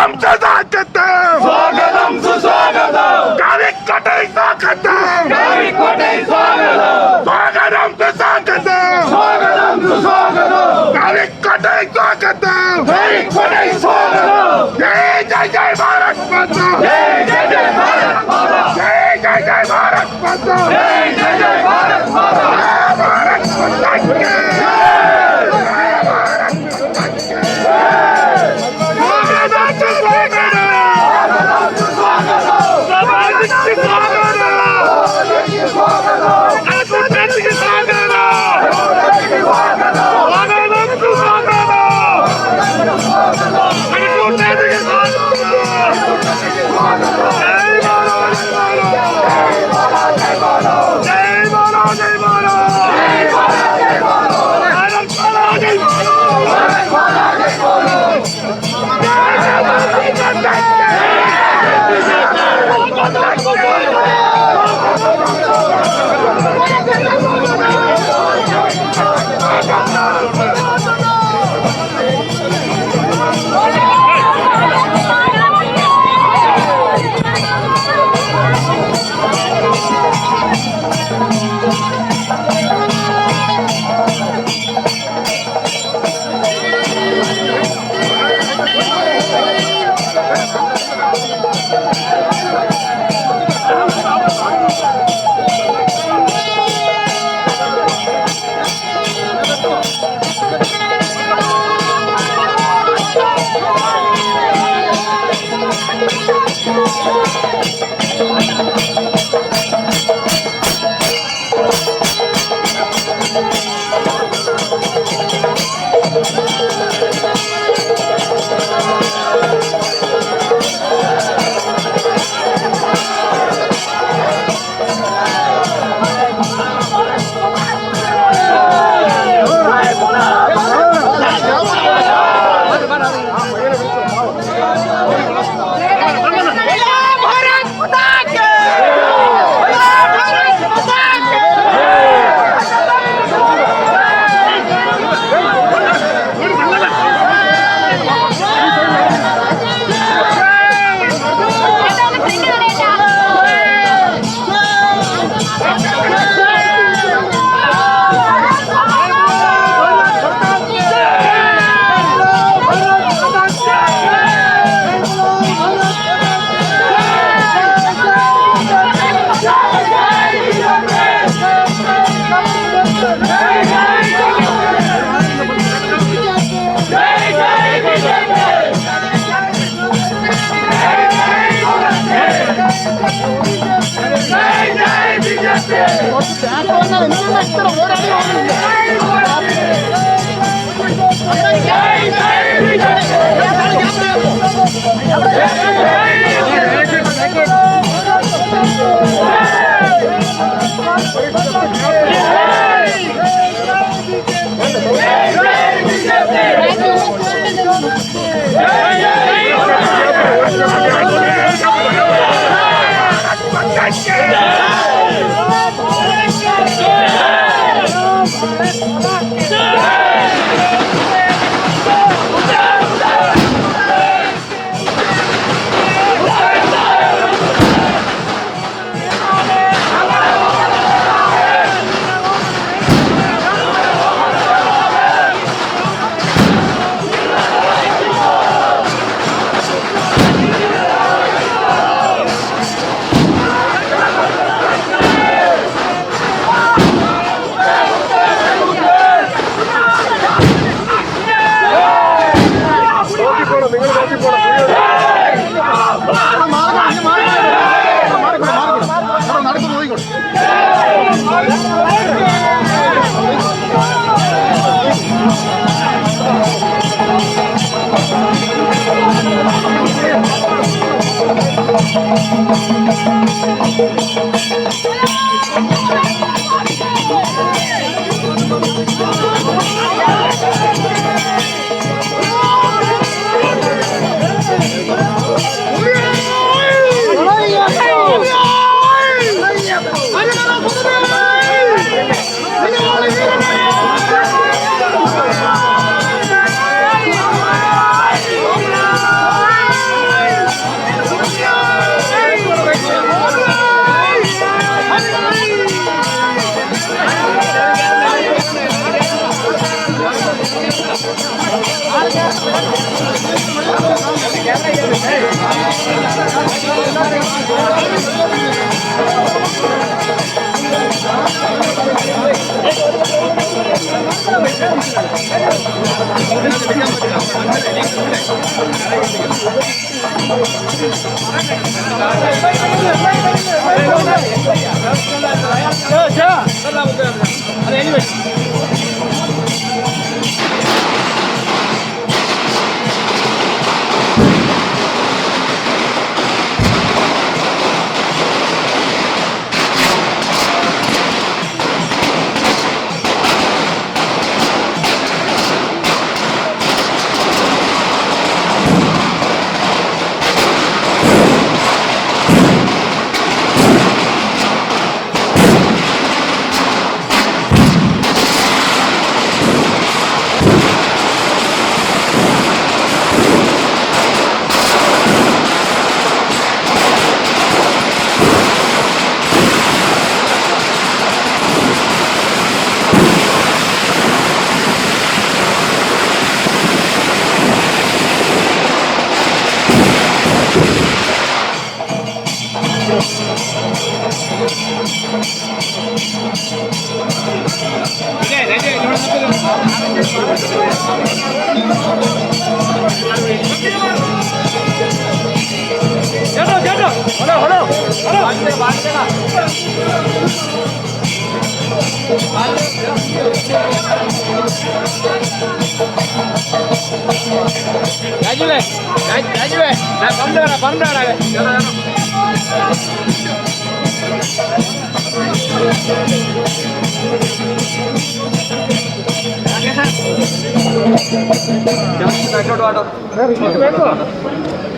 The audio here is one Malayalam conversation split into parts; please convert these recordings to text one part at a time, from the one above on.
स्वागतम सुस्वागतम स्वागतम सुस्वागतम कालिकोटे स्वागतम स्वागतम स्वागतम सुस्वागतम स्वागतम सुस्वागतम कालिकोटे स्वागतम स्वागतम जय जय जय भारत माता जय जय जय भारत माता जय जय जय भारत माता जय जय जय भारत माता भारत माता की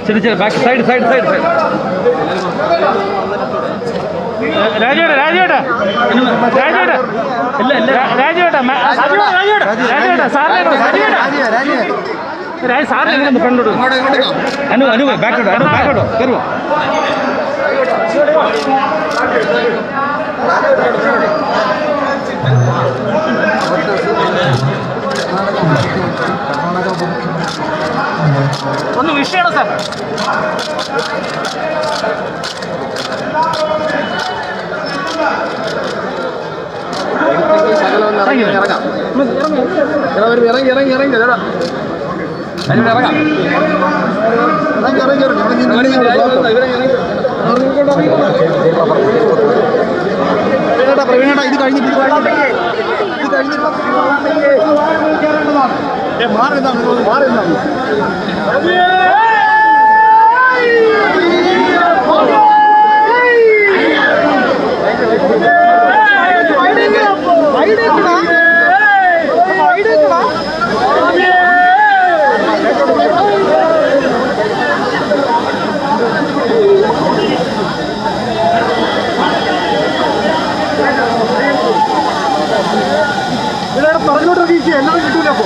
ശരി ശരി back side side side side രാജുവേട്ടാ രാജുവേട്ടാ രാജുവേട്ടാ ഇല്ല ഇല്ല രാജുവേട്ടാ രാജുവേട്ടാ സാറിനെ സാറിനെ എങ്ങനെ ഫ്രണ്ടോട്ട് അനു അനു ബാക്കോട്ടോ അനു ബാക്കോട്ടോ കയറുമോ ഒന്ന് വിഷയമാണ് സാർ പ്രവീണേട്ടാ ഇത് കഴിഞ്ഞിട്ട് മാറി മാറി പറഞ്ഞോണ്ടിരിക്കുക എല്ലാവരും കിട്ടൂല അപ്പൊ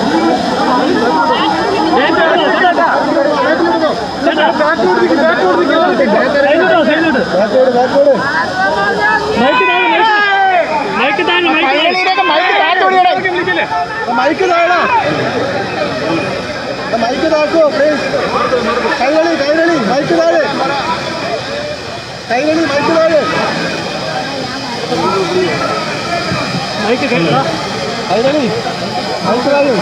മൈക്ക് താഴെ മൈക്ക് താക്കോ പ്ലീസ് കൈകളി കൈകളി മൈക്ക് താഴെ കൈകളി മൈക്ക് താഴെ മൈക്ക് കൈകളി മൈക്ക് താഴെ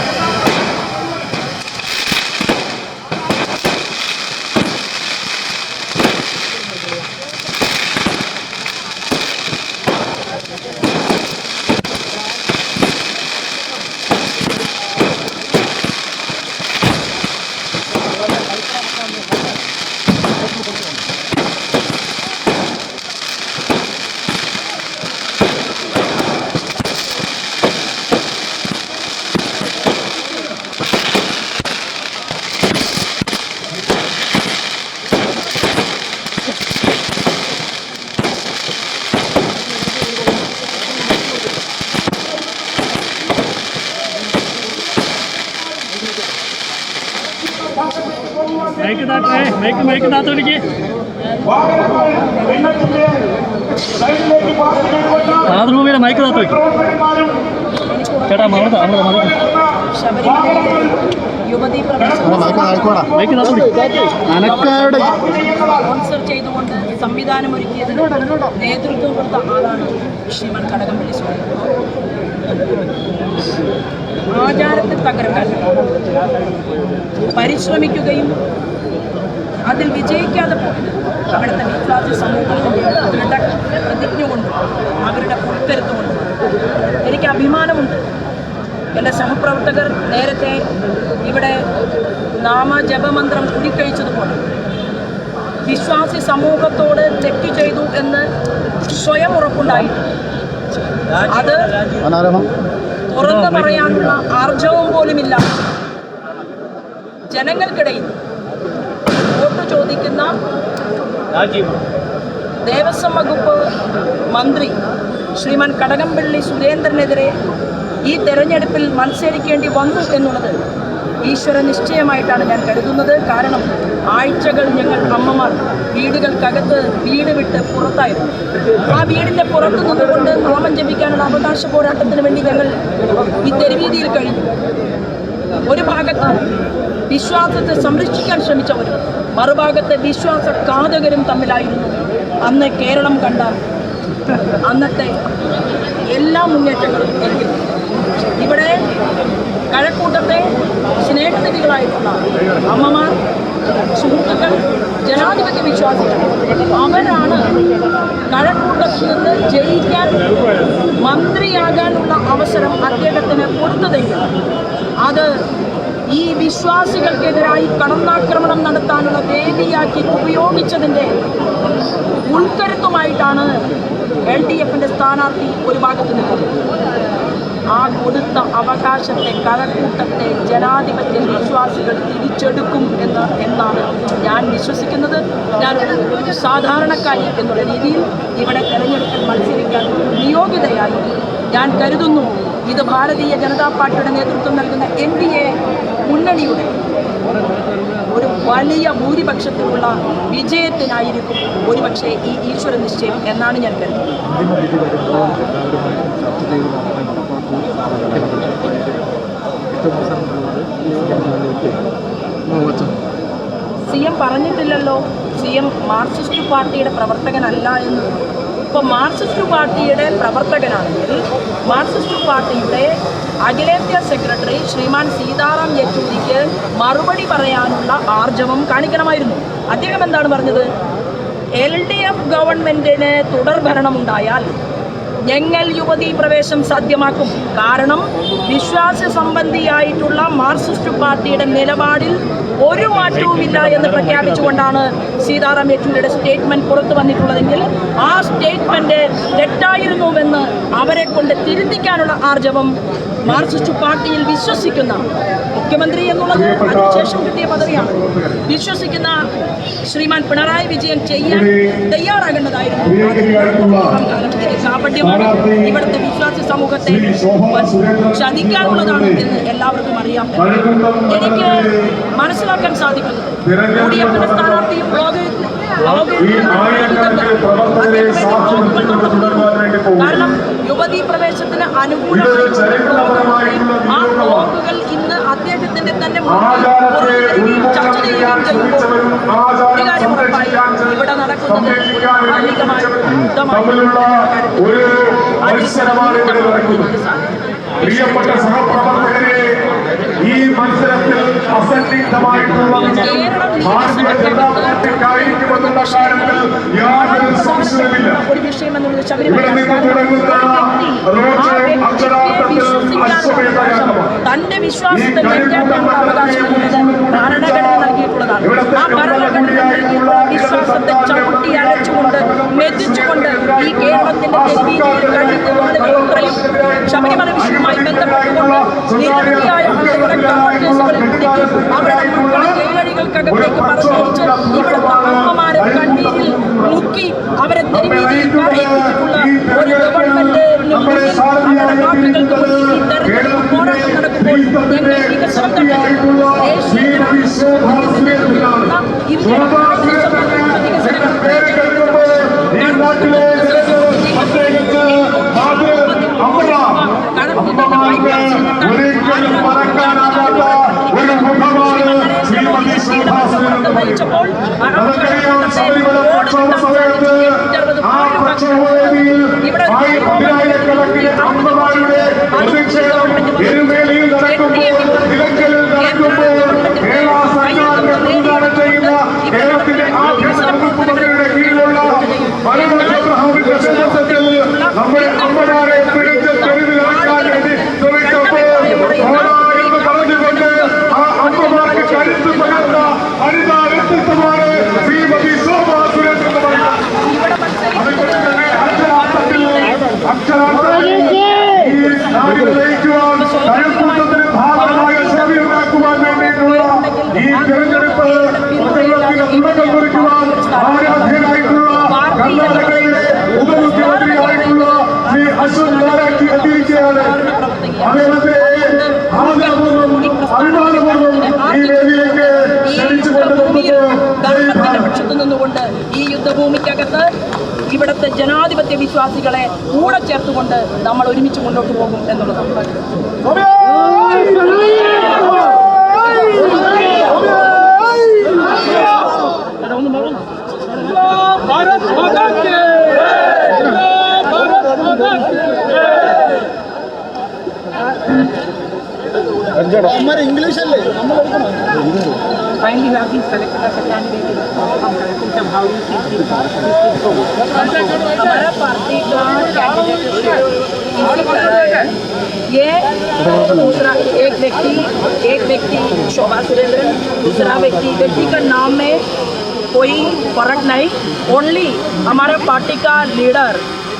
മൈക്ക് താത്തോടിക്ക് മാതൃഭൂമിയുടെ മൈക്ക് താത്തോടിക്ക് ചേട്ടാ മറന്നു ശബരിമലയിലെ യുവതീ പ്രവേശനം സ്പോൺസർ ചെയ്തുകൊണ്ട് സംവിധാനമൊരുക്കിയതിന് നേതൃത്വം കൊടുത്ത ആളാണ് ശ്രീമാൻ കടകംപള്ളി സുരേന്ദ്രൻ. ആചാരത്തിൽ തകർക്കാൻ പരിശ്രമിക്കുകയും അതിൽ വിജയിക്കാതെ പോയത് അവിടുത്തെ വിശ്വാസി സമൂഹത്തിൻ്റെ പ്രതിജ്ഞ കൊണ്ടും അവരുടെ ഉൾക്കരുത്തുകൊണ്ടും എനിക്ക് അഭിമാനമുണ്ട്. എൻ്റെ സഹപ്രവർത്തകർ നേരത്തെ ഇവിടെ നാമജപമന്ത്രം കുടിക്കഴിച്ചതുപോലെ വിശ്വാസി സമൂഹത്തോട് തെറ്റ് ചെയ്തു എന്ന് സ്വയം ഉറപ്പുണ്ടായിരുന്നു. അത് തുറന്നു പറയാനുള്ള ആർജവം പോലുമില്ല. ജനങ്ങൾക്കിടയിൽ വോട്ട് ചോദിക്കുന്ന ദേവസ്വം വകുപ്പ് മന്ത്രി ശ്രീമാൻ കടകംപള്ളി സുരേന്ദ്രനെതിരെ ഈ തെരഞ്ഞെടുപ്പിൽ മത്സരിക്കേണ്ടി വന്നു എന്നുള്ളത് ഈശ്വര നിശ്ചയമായിട്ടാണ് ഞാൻ കരുതുന്നത്. കാരണം ആഴ്ചകൾ ഞങ്ങൾ അമ്മമാർ വീടുകൾക്കകത്ത് വീട് വിട്ട് പുറത്തായിരുന്നു. ആ വീടിൻ്റെ പുറത്തു നിന്നുകൊണ്ട് നാമം ജപിക്കാനുള്ള അവകാശ പോരാട്ടത്തിന് വേണ്ടി ഞങ്ങൾ ഈ തെരുവീതിയിൽ കഴിഞ്ഞു. ഒരു ഭാഗത്ത് വിശ്വാസത്തെ സംരക്ഷിക്കാൻ ശ്രമിച്ചവരും മറുഭാഗത്തെ വിശ്വാസഘാതകരും തമ്മിലായിരുന്നു അന്ന് കേരളം കണ്ട അന്നത്തെ എല്ലാ മുന്നേറ്റങ്ങളും. എങ്കിൽ ഇവിടെ കഴക്കൂട്ടത്തെ സ്നേഹനിധികളായിട്ടുള്ള അമ്മമാർ, സുഹൃത്തുക്കൾ, ജനാധിപത്യ വിശ്വാസികൾ അവരാണ് കഴക്കൂട്ടത്തിൽ നിന്ന് ജയിക്കാൻ മന്ത്രിയാകാനുള്ള അവസരം അദ്ദേഹത്തിന് കൊടുത്തതെങ്കിൽ അത് ഈ വിശ്വാസികൾക്കെതിരായി കടന്നാക്രമണം നടത്താനുള്ള വേദിയാക്കി ഉപയോഗിച്ചതിൻ്റെ ഉൾക്കരുത്തുമായിട്ടാണ് LDFിൻ്റെ സ്ഥാനാർത്ഥി ഒരു ഭാഗത്ത് നിൽക്കുന്നത്. ആ കൊടുത്ത അവകാശത്തെ കഴക്കൂട്ടത്തെ ജനാധിപത്യ വിശ്വാസികൾ തിരിച്ചെടുക്കും എന്നാണ് ഞാൻ വിശ്വസിക്കുന്നത്. ഞാനൊരു സാധാരണക്കാരി എന്നുള്ള രീതിയിൽ ഇവിടെ തെരഞ്ഞെടുപ്പിൽ മത്സരിക്കാൻ നിയോഗിതയായി ഞാൻ കരുതുന്നു. ഇത് ഭാരതീയ ജനതാ പാർട്ടിയുടെ നേതൃത്വം നൽകുന്ന NDA മുന്നണിയുടെ ഒരു വലിയ ഭൂരിപക്ഷത്തിലുള്ള വിജയത്തിനായിരിക്കും ഒരുപക്ഷെ ഈ ഈശ്വര നിശ്ചയം എന്നാണ് ഞാൻ കരുതുന്നത്. CM പറഞ്ഞിട്ടില്ലല്ലോ CM മാർക്സിസ്റ്റ് പാർട്ടിയുടെ പ്രവർത്തകനല്ല എന്ന്. ഇപ്പോൾ മാർക്സിസ്റ്റ് പാർട്ടിയുടെ പ്രവർത്തകനാണെങ്കിൽ മാർക്സിസ്റ്റ് പാർട്ടിയുടെ അഖിലേന്ത്യാ സെക്രട്ടറി ശ്രീമാൻ സീതാറാം യെച്ചൂരിക്ക് മറുപടി പറയാനുള്ള ആർജവം കാണിക്കണമായിരുന്നു. അദ്ദേഹം എന്താണ് പറഞ്ഞത്? LDF ഗവൺമെൻറ്റിന് തുടർഭരണമുണ്ടായാൽ ഞങ്ങൾ യുവതീ പ്രവേശം സാധ്യമാക്കും. കാരണം വിശ്വാസ സംബന്ധിയായിട്ടുള്ള മാർക്സിസ്റ്റ് പാർട്ടിയുടെ നിലപാടിൽ ഒരു മാറ്റവുമില്ല എന്ന് പ്രഖ്യാപിച്ചുകൊണ്ടാണ് സീതാറാം യെച്ചൂരിയുടെ സ്റ്റേറ്റ്മെൻറ്റ് പുറത്തു വന്നിട്ടുള്ളതെങ്കിൽ ആ സ്റ്റേറ്റ്മെൻറ്റ് തെറ്റായിരുന്നുവെന്ന് അവരെ കൊണ്ട് തിരുത്തിക്കാനുള്ള ആർജവം മാർക്സിസ്റ്റ് പാർട്ടിയിൽ വിശ്വസിക്കുന്ന മുഖ്യമന്ത്രി എന്നുള്ളത് അതിനുശേഷം കിട്ടിയ പദവിയാണ്. വിശ്വസിക്കുന്ന ശ്രീമാൻ പിണറായി വിജയൻ ചെയ്യാൻ തയ്യാറാകേണ്ടതായിരുന്നു. കാപട്യമാണ് ഇവിടുത്തെ വിശ്വാസി സമൂഹത്തെ ചതിക്കാനുള്ളതാണ് എന്ന് എല്ലാവർക്കും അറിയാം. എനിക്ക് മനസ്സിലാക്കാൻ സാധിക്കുന്നത് UDFിന്റെ സ്ഥാനാർത്ഥിയും കാരണം യുവതീ പ്രവേശത്തിന് അനുകൂലമായി ആ ബ്ലോഗുകൾ ഇന്ന് അദ്ദേഹത്തിന്റെ തന്നെ ചർച്ച ചെയ്യുകയും ചെയ്യുമ്പോൾ ഒരു കാര്യം ഉറപ്പായി ഇവിടെ നടക്കുന്നത് പ്രിയപ്പെട്ട സഹപ്രവർത്തകരെ, ഈ മത്സരത്തിൽ അസന്നിഗ്ധമായിട്ടുള്ള ഭാരതീയ ജനതാ പാർട്ടിക്കായിരിക്കുമെന്നുള്ള കാര്യത്തിൽ യാതൊരു സംശയമില്ല. ഇവിടെ നിന്ന് തുടങ്ങുന്ന റോഡ് അക്ഷരാർത്ഥത്തിൽ അശ്വമേധയാഗമാണ്. തന്റെ വിശ്വാസത്തെ ഭരണഘടന നൽകിയിട്ടുള്ളതാണ്. ആ ഭരണഘടന വിശ്വാസത്തെ ചവിട്ടി അരച്ചുകൊണ്ട് മെതിച്ചുകൊണ്ട് ഈ കേരളത്തിന്റെ തെരുവീതിയിൽ കഴിയുന്ന ആളുകളെയും ശബരിമല വിഷയവുമായി ബന്ധപ്പെട്ടുകൊണ്ട് നിരവധിയായ ആളുകളെ കമ്മീഷനുകളിൽ പിടിക്കും. അവരുടെ മക്കളെ ജയിലടികൾക്കകത്തേക്ക് പറഞ്ഞയച്ച് ഇവിടുത്തെ അമ്മമാരെ കണ്ണീരിൽ മുക്കി അവരെ തെരുവീതിയിൽ പറയിപ്പിച്ചിട്ടുള്ള ഒരു ഗവൺമെന്റിന് മുന്നിൽ അവരുടെ വാക്കുകൾക്ക് മുന്നിൽ ഈ തെരഞ്ഞെടുപ്പ് പോരാട്ടം നടക്കുമ്പോൾ ഞങ്ങൾ വികസനം കണ്ടെത്തുന്നു. ഒരിക്കലും മറക്കാൻ വിളിച്ചപ്പോൾ നമുക്കറിയാം ശബരിമല പ്രക്ഷോഭ സമയത്ത് ആ പ്രക്ഷോഭവേദിയിൽ പതിനായിരക്കണക്കിന് അമ്മമാരുടെ പ്രതിഷേധം എരുമേലിയിൽ നടക്കുമ്പോൾ നിലയ്ക്കലിൽ നടക്കുമ്പോൾ കേരള സർക്കാരിന്റെ പിന്തുണ ചെയ്യുന്ന കേരളത്തിന്റെ ആഭ്യന്തര വകുപ്പ് മന്ത്രിയുടെ കീഴിലുള്ള ഭരണഘടനാവിന്റെ നേതൃത്വത്തിൽ നമ്മുടെ അമ്മമാരെ പിടിച്ച് തെരുവിലിറക്കാൻ വേണ്ടി ശ്രമിച്ചപ്പോൾ എന്ന് പറഞ്ഞുകൊണ്ട് ആ അമ്മമാർക്ക് കരുത്ത് പകർന്ന ഹരിത വ്യക്തിത്വമാണ് ശ്രീമതി ശോഭാ സുരേഷ് എന്ന് പറയുന്നത്. അതുകൊണ്ട് തന്നെ അക്ഷരാർത്ഥത്തിൽ ഈ നാടിനെ നയിക്കുവാൻ കരുക്കൂട്ടത്തിന് ഭാഗമായ ശക്തി ഉണ്ടാക്കുവാൻ വേണ്ടിയിട്ടുള്ള ഈ തെരഞ്ഞെടുപ്പ് പ്രചരണത്തിന് തുടക്കം കുറിക്കുവാൻ ആരാധ്യനായിട്ടുള്ള കർണാടകയുടെ ഉപമുഖ്യമന്ത്രിയായിട്ടുള്ള ശ്രീ അശോക് ഗെഹ്ലോട്ട് എത്തിയിരിക്കുകയാണ്. അദ്ദേഹത്തെ ആദരപൂർവ്വം അഭിമാനപൂർവ്വം ഈ വേദിയിലേക്ക് പക്ഷത്തു നിന്നുകൊണ്ട് ഈ യുദ്ധഭൂമിക്കകത്ത് ഇവിടുത്തെ ജനാധിപത്യ വിശ്വാസികളെ കൂടെ ചേർത്തുകൊണ്ട് നമ്മൾ ഒരുമിച്ച് മുന്നോട്ട് പോകും എന്നുള്ളതാണ്. ഇംഗ്ലീഷ് അല്ലേ Finally, you have been selected as a candidate from Calcutta. How do you see this? हमारा पार्टी का कैंडिडेट इसी तरह है। ये दूसरा एक व्यक्ति शोभा सुरेंद्रन, दूसरा व्यक्ति का नाम में कोई फर्क नहीं, ओनली हमारे पार्टी का लीडर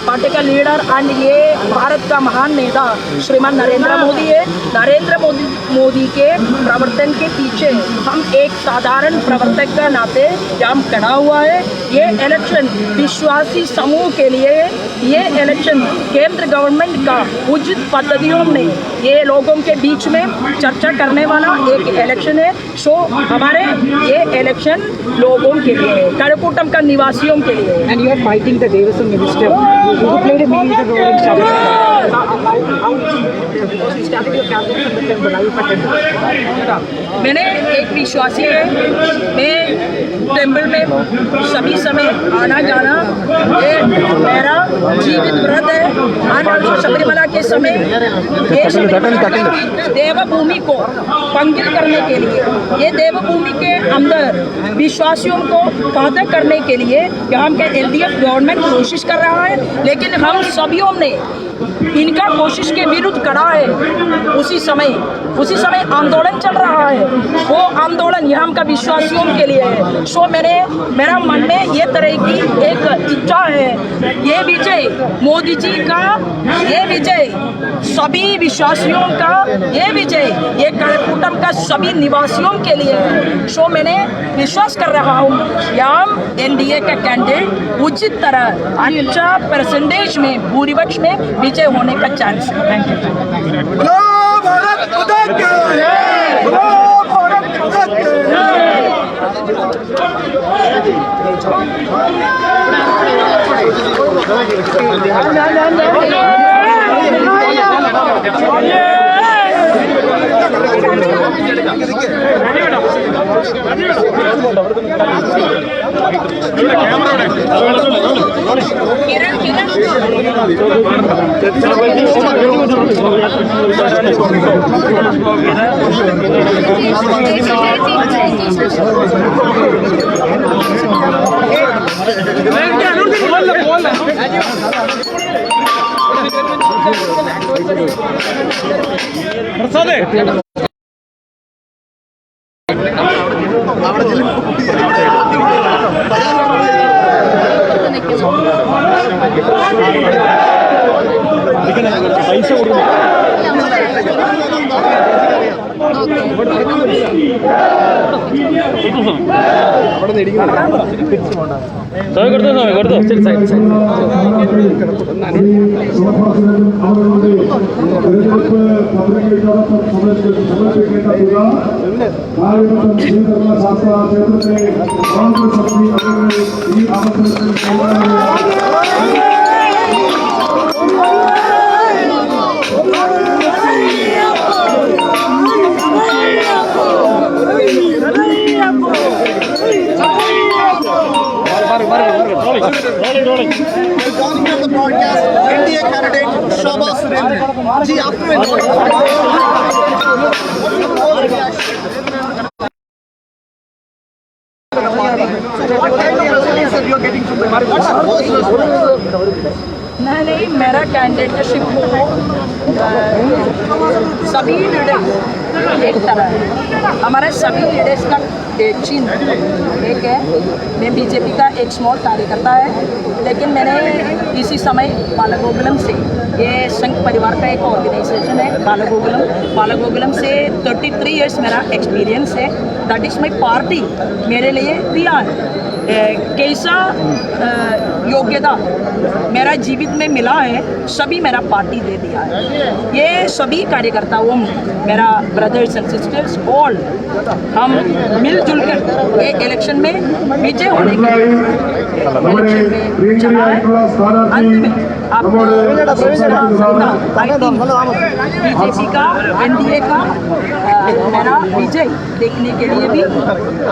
एंड ये भारत का महान नेता श्रीमान नरेंद्र मोदी है। नरेंद्र मोदी के प्रवर्तन के पीछे हम एक साधारण प्रवर्तक का नाते हम खड़ा हुआ है। ये इलेक्शन विश्वासी समूह के लिए, ये इलेक्शन केंद्र गवर्नमेंट का उचित पद्धतियों में ये लोगों के बीच में चर्चा करने वाला एक इलेक्शन है। सो हमारे ये इलेक्शन लोगों के लिए है, कड़कूटम का निवासियों के लिए। And you are fighting the Devasam minister who played a major role in starting your campaign from the temple. Are you attending? मैंने एक विश्वासी है, मैं टेम्पल में सभी समय आना जाना ये मेरा जीवित व्रत है। आज शबरीमला के समय ये शबरीमला की देवभूमि को पंकित करने के लिए, ये देवभूमि के अंदर विश्वासियों को फातह करने के लिए यहाँ के एलडीएफ गवर्नमेंट कोशिश कर रहा है, लेकिन हम सभीयों ने इनका कोशिश के विरुद्ध खड़ा है। उसी समय आंदोलन चल रहा है, वो आंदोलन यहाँ का विश्वासियों के लिए है। सो मेरा मन में ये तरह की एक इच्छा है, ये विजय मोदी जी का, ये विजय सभी विश्वासियों का, ये विजय ये कड़कूटम का सभी निवासियों के लिए है। सो मैंने विश्वास कर रहा हूँ यहाँ एनडीए का कैंडिडेट उचित तरह अच्छा परसेंटेज में भूरिपक्ष में विजय होने का चांस है। Thank you. Hey! नहीं, मेरा कैंडिडेटशिप को सभी लीडर्स एक तरह है। हमारे सभी लीडर्स का चिन्ह एक है। मैं बीजेपी का एक स्मॉल कार्यकर्ता है, लेकिन मैंने इसी समय बालगोकुलम से, ये संघ परिवार का एक ऑर्गेनाइजेशन है बालगोकुलम से 33 इयर्स मेरा एक्सपीरियंस है। दैट इज़ माई पार्टी मेरे लिए दिया है। कैसा योग्यता मेरा जीवित में मिला है, सभी मेरा पार्टी दे दिया है। ये सभी कार्यकर्ताओं मेरा ब्रदर्स एंड सिस्टर्स ऑल हम मिलजुल कर ये इलेक्शन में विजय होने के लिए बीजेपी का एनडीए का मेरा विजय देखने के लिए भी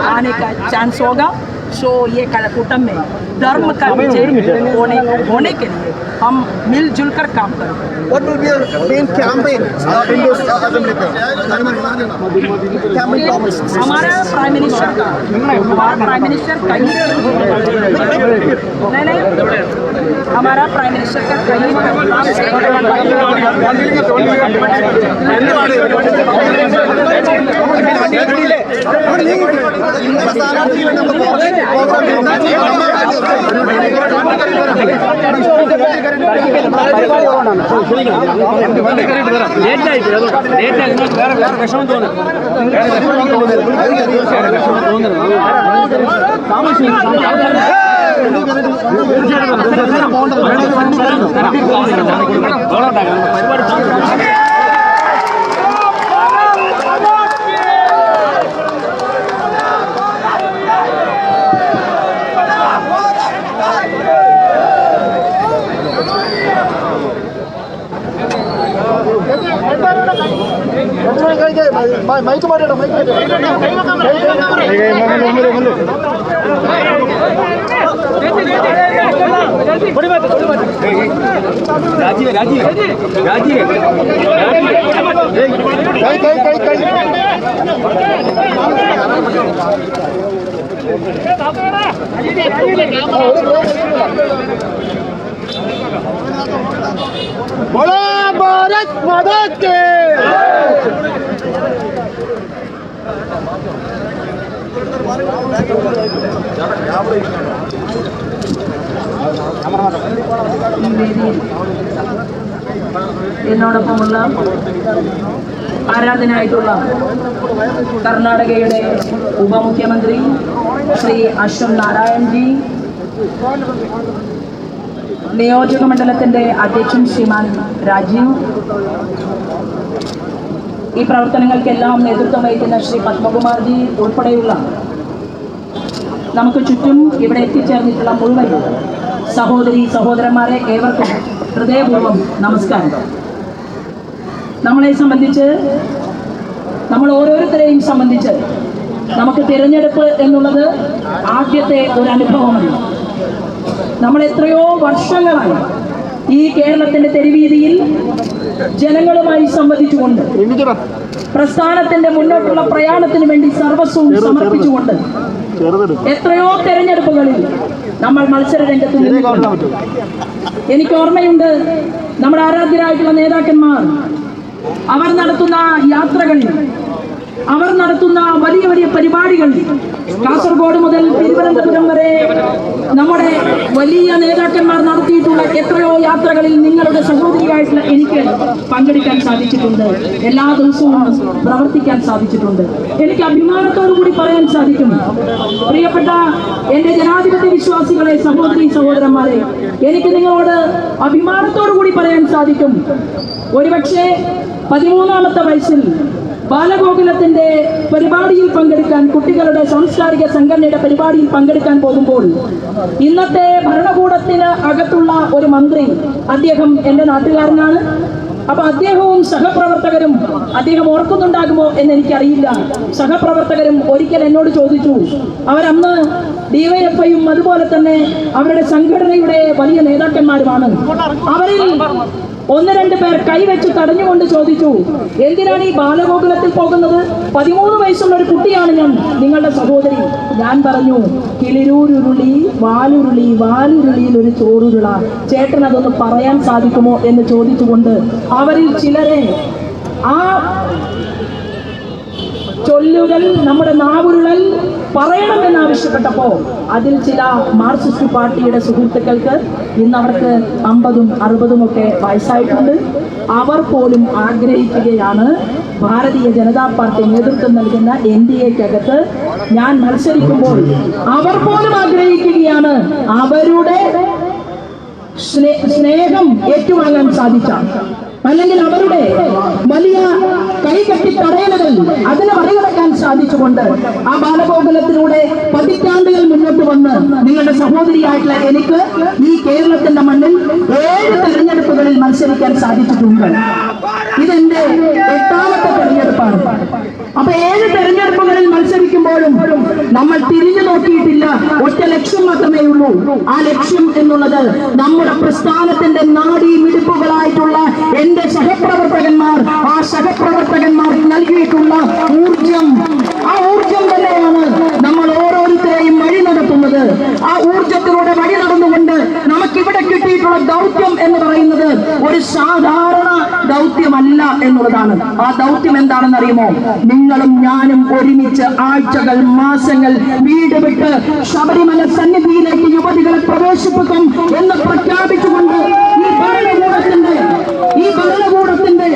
आने का चांस होगा। सो ये कूटम में धर्म का विजय होने के लिए हम मिलजुल कर काम करेंगे। What will be your main campaign in this assembly? Campaign promises. हमारा प्राइम मिनिस्टर का कहीं नहीं हमारा प्राइम मिनिस्टर का कहीं ಮೈಕ್ ಮಾಡೋಣ बोलो भारत माता के എന്നോടൊപ്പമുള്ള ആരാധനായിട്ടുള്ള കർണാടകയുടെ ഉപമുഖ്യമന്ത്രി ശ്രീ അശ്വന്ത് നാരായൺ ജി, നിയോജക മണ്ഡലത്തിൻ്റെ അധ്യക്ഷൻ ശ്രീമാൻ രാജീവ്, ഈ പ്രവർത്തനങ്ങൾക്കെല്ലാം നേതൃത്വം വഹിക്കുന്ന ശ്രീ പത്മകുമാർ ജി ഉൾപ്പെടെയുള്ള നമുക്ക് ചുറ്റും ഇവിടെ എത്തിച്ചേർന്നിട്ടുള്ള മുഴുവൻ സഹോദരി സഹോദരന്മാരെ ഏവർക്കും ഹൃദയപൂർവ്വം നമസ്കാരം. നമ്മളെ സംബന്ധിച്ച്, നമ്മൾ ഓരോരുത്തരെയും സംബന്ധിച്ച് നമുക്ക് തിരഞ്ഞെടുപ്പ് എന്നുള്ളത് ആദ്യത്തെ ഒരു അനുഭവമല്ല. നമ്മൾ എത്രയോ വർഷങ്ങളായി ഈ കേരളത്തിന്റെ തെരുവീതിയിൽ ജനങ്ങളുമായി സംവദിച്ചുകൊണ്ട് പ്രസ്ഥാനത്തിന്റെ മുന്നോട്ടുള്ള പ്രയാണത്തിന് വേണ്ടി സർവസ്വവും സമർപ്പിച്ചുകൊണ്ട് എത്രയോ തെരഞ്ഞെടുപ്പുകളിൽ നമ്മൾ മത്സര രംഗത്ത് നിന്നിട്ടുണ്ട്. എനിക്ക് ഓർമ്മയുണ്ട്, നമ്മുടെ ആരാധ്യരായിട്ടുള്ള നേതാക്കന്മാർ അവർ നടത്തുന്ന യാത്രകളിൽ, അവർ നടത്തുന്ന വലിയ വലിയ പരിപാടികളിൽ, കാസർഗോഡ് മുതൽ തിരുവനന്തപുരം വരെ നമ്മുടെ വലിയ നേതാക്കന്മാർ നടത്തിയിട്ടുള്ള എത്രയോ യാത്രകളിൽ നിങ്ങളുടെ സഹോദരിയായിട്ടുള്ള എനിക്ക് പങ്കെടുക്കാൻ സാധിച്ചിട്ടുണ്ട്. എല്ലാ ദിവസവും പ്രവർത്തിക്കാൻ സാധിച്ചിട്ടുണ്ട്. എനിക്ക് അഭിമാനത്തോടു കൂടി പറയാൻ സാധിക്കും, പ്രിയപ്പെട്ട എൻ്റെ ജനാധിപത്യ വിശ്വാസികളെ, സഹോദരി സഹോദരന്മാരെ, എനിക്ക് നിങ്ങളോട് അഭിമാനത്തോടു കൂടി പറയാൻ സാധിക്കും, ഒരുപക്ഷെ 13ാമത്തെ വയസ്സിൽ ബാലഗോകുലത്തിന്റെ പരിപാടിയിൽ പങ്കെടുക്കാൻ, കുട്ടികളുടെ സാംസ്കാരിക സംഘടനയുടെ പരിപാടിയിൽ പങ്കെടുക്കാൻ പോകുമ്പോൾ ഇന്നത്തെ ഭരണകൂടത്തിന് അകത്തുള്ള ഒരു മന്ത്രി, അദ്ദേഹം എൻ്റെ നാട്ടുകാരനാണ്. അപ്പൊ അദ്ദേഹവും സഹപ്രവർത്തകരും, അദ്ദേഹം ഓർക്കുന്നുണ്ടാകുമോ എന്ന് എനിക്കറിയില്ല, സഹപ്രവർത്തകരും ഒരിക്കൽ എന്നോട് ചോദിച്ചു, അവരന്ന് ഡിവൈഎഫ്ഐയും അതുപോലെ തന്നെ അവരുടെ സംഘടനയുടെ വലിയ നേതാക്കന്മാരുമാണ്, അവരിൽ 1-2 പേർ കൈവച്ച് തടഞ്ഞുകൊണ്ട് ചോദിച്ചു, എന്തിനാണ് ഈ ബാലഗോകുലത്തിൽ പോകുന്നത്? 13 വയസ്സുള്ള ഒരു കുട്ടിയാണ് ഞാൻ, നിങ്ങളുടെ സഹോദരി. ഞാൻ പറഞ്ഞു, കിളിരൂരുരുളി വാലുരുളി, വാലുരുളിയിൽ ഒരു ചോറുരുള. ചേട്ടൻ അതൊന്ന് പറയാൻ സാധിക്കുമോ എന്ന് ചോദിച്ചുകൊണ്ട് അവരിൽ ചിലരെ ആ ചൊല്ലുകൾ, നമ്മുടെ നാവുരുളൽ പറയണമെന്നാവശ്യപ്പെട്ടപ്പോ അതിൽ ചില മാർക്സിസ്റ്റ് പാർട്ടിയുടെ സുഹൃത്തുക്കൾക്ക് ഇന്ന് അവർക്ക് 50ഉം 60ഉം ഒക്കെ വയസ്സായിട്ടുണ്ട്. അവർ പോലും ആഗ്രഹിക്കുകയാണ്, ഭാരതീയ ജനതാ പാർട്ടി നേതൃത്വം നൽകുന്ന NDAക്കകത്ത് ഞാൻ മത്സരിക്കുമ്പോൾ അവർ പോലും ആഗ്രഹിക്കുകയാണ് അവരുടെ സ്നേഹം ഏറ്റുവാങ്ങാൻ സാധിച്ച, അല്ലെങ്കിൽ അവരുടെ വലിയ കൈകെട്ടി തടയലുകൾ അതിനെ മറികടക്കാൻ സാധിച്ചുകൊണ്ട് ആ ബാലഗോകുലത്തിലൂടെ പതിറ്റാണ്ടുകൾ മുന്നോട്ട് വന്ന് നിങ്ങളുടെ സഹോദരിയായിട്ടുള്ള എനിക്ക് ഈ കേരളത്തിന്റെ മണ്ണിൽ 7 തെരഞ്ഞെടുപ്പുകളിൽ മത്സരിക്കാൻ സാധിച്ചിട്ടുണ്ട്. ഇതെന്റെ 8ാമത്തെ തെരഞ്ഞെടുപ്പാണ്. അപ്പൊ 7 തെരഞ്ഞെടുപ്പുകളിൽ മത്സരിക്കുമ്പോഴും നമ്മൾ തിരിഞ്ഞു നോക്കിയിട്ടില്ല. ഒറ്റ ലക്ഷ്യം മാത്രമേ ഉള്ളൂ. ആ ലക്ഷ്യം എന്നുള്ളത് നമ്മുടെ പ്രസ്ഥാനത്തിന്റെ നാഡീമിടിപ്പുകളായിട്ടുള്ള എന്റെ സഹപ്രവർത്തകന്മാർ, ആ സഹപ്രവർത്തകന്മാർക്ക് നൽകിയിട്ടുള്ള ഊർജം, ആ ഊർജം തന്നെയാണ് നമ്മൾ ഓരോരുത്തരെയും വഴി നടത്തുന്നത്. ആ ഊർജത്തിലൂടെ വഴി നടന്നുകൊണ്ട് നമുക്കിവിടെ കിട്ടിയിട്ടുള്ള ദൗത്യം എന്ന് പറയുന്നത് ഒരു സാധാരണ ദൗത്യമല്ല എന്നുള്ളതാണ്. ആ ദൗത്യം എന്താണെന്ന് അറിയുമോ? നിങ്ങളും ഞാനും ഒരുമിച്ച് ആഴ്ചകൾ, മാസങ്ങൾ വീട് വിട്ട് ശബരിമല സന്നിധിയിലേക്ക് യുവതികളെ പ്രവേശിപ്പിക്കും എന്ന് പ്രഖ്യാപിച്ചുകൊണ്ട് ഈ ഭരണകൂടത്തിന്റെ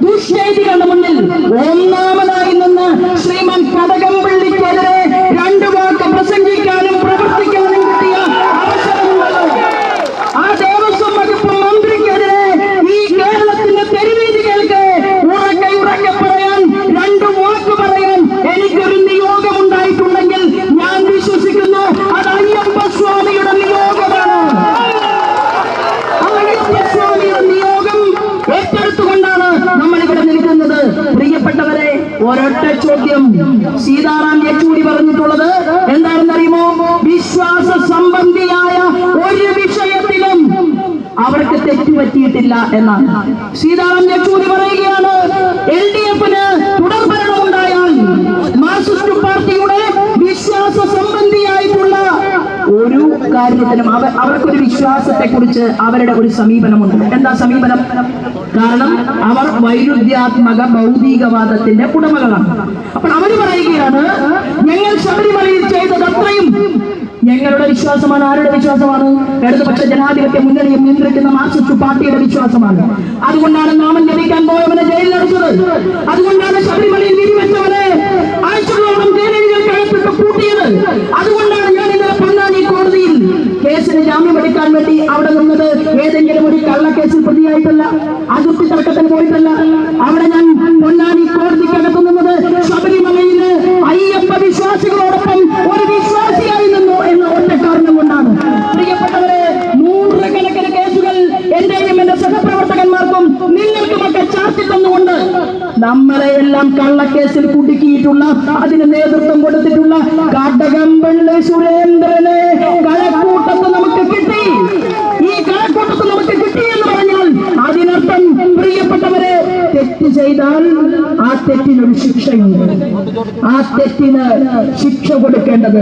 ദുഷ്ചെയ്തികളുടെ മുന്നിൽ ഒന്നാമനായി നിന്ന് ശ്രീമാൻ കടകംപള്ളിക്കെതിരെ 2 വാക്ക് പ്രസംഗിക്കാനും പ്രവർത്തിക്കാനും കിട്ടിയ അവസരമുണ്ടല്ലോ. ആ ദേവസ്വം വകുപ്പ് മന്ത്രിക്കെതിരെ ഈ കേരളത്തിന്റെ തെരുവീതികൾക്ക് ഉറക്കെ പറയാൻ, 2 വാക്ക് പറയാൻ എനിക്കൊരു നിയോഗമുണ്ടായിട്ടുണ്ടെങ്കിൽ ഞാൻ വിശ്വസിക്കുന്നു അത് അയ്യപ്പസ്വാമിയുടെ നിയോഗമാണ്. അയ്യപ്പസ്വാമിയുടെ നിയോഗം ഏറ്റെടുത്തുകൊണ്ടാണ് നമ്മൾ ഇവിടെ നിൽക്കുന്നത്. പ്രിയപ്പെട്ടവരെ, ഒരൊറ്റ ചോദ്യം സീതാറാം യെച്ചൂരി പറഞ്ഞിട്ടുള്ളത് എന്താണെന്നറിയുമോ? വിശ്വാസ സംബന്ധിയായ ഒരു വിഷയത്തിലും അവർക്ക് തെറ്റുപറ്റിയിട്ടില്ല എന്നാണ് സീതാറാം യെച്ചൂരി പറയുകയാണ്. LDFന് തുടർഭരണം ഉണ്ടായാൽ മാർക്സിസ്റ്റ് പാർട്ടിയുടെ വിശ്വാസ സംബന്ധിയായിട്ടുള്ള ഒരു കാര്യത്തിനും അവർക്കൊരു വിശ്വാസത്തെ കുറിച്ച് അവരുടെ ഒരു സമീപനമുണ്ട്. എന്താ സമീപനം? കാരണം അവർ വൈരുദ്ധ്യാത്മക ഭൗതികവാദത്തിന്റെ ഉടമകളാണ്. അപ്പോൾ അവർ പറയുകയാണ്, ഞങ്ങൾ ശബരിമലയിൽ ചെയ്തത് അത്രയും ഞങ്ങളുടെ വിശ്വാസമാണ്. ആരുടെ വിശ്വാസമാണ്? ഇടതുപക്ഷ ജനാധിപത്യ മുന്നണിയെ നിയന്ത്രിക്കുന്ന മാർക്സിസ്റ്റ് പാർട്ടിയുടെ വിശ്വാസമാണ്. അതുകൊണ്ടാണ് നാമം ജപിക്കാൻ പോയവനെ ജയിലിൽ അടച്ചത്. അതുകൊണ്ടാണ് ശബരിമലയിൽ വിരിവെച്ചവനെ ആഴ്ചകളോളം ജയിലുകൾക്കകത്തിട്ട് കൂട്ടിയത്. അതുകൊണ്ടാണ് ഞാൻ ഇന്നലെ പൊന്നാനി കോടതിയിൽ കേസിന് ജാമ്യം എടുക്കാൻ വേണ്ടി അവിടെ നിന്നത്. ഏതെങ്കിലും ഒരു കള്ളക്കേസിൽ പ്രതിയായിട്ടല്ല, അതിർത്തി തർക്കത്തിന് പോയിട്ടല്ല. അവിടെ ഞാൻ പൊന്നാനി കോടതിക്കകത്ത് നിന്നത് ശബരിമലയില് അയ്യപ്പ വിശ്വാസികളോടൊപ്പം ഒരു വിശ്വാസിയായി നിന്നു എന്ന ഒറ്റ കാരണം കൊണ്ടാണ്. പ്രിയപ്പെട്ടവരെ, 100കണക്കിന് കേസുകൾ എന്റെയും എന്റെ സഹപ്രവർത്തകന്മാർക്കും നിങ്ങൾക്കുമൊക്കെ ചാർത്തി തന്നുകൊണ്ട് നമ്മളെയെല്ലാം കള്ളക്കേസിൽ കുടുക്കിയിട്ടുള്ള, അതിന് നേതൃത്വം കൊടുത്തിട്ടുള്ള കടകംപള്ളി സുരേന്ദ്രനെ കഴക്കൂട്ടത്ത് നമുക്ക് കിട്ടി. ഈ കഴക്കൂട്ടത്ത് നമുക്ക് കിട്ടി എന്ന് പറഞ്ഞാൽ അതിനർത്ഥം, പ്രിയപ്പെട്ടവരെ, തെറ്റ് ചെയ്താൽ ആ തെറ്റിനൊരു ശിക്ഷയുണ്ട്. ആ തെറ്റിന് ശിക്ഷ കൊടുക്കേണ്ടത്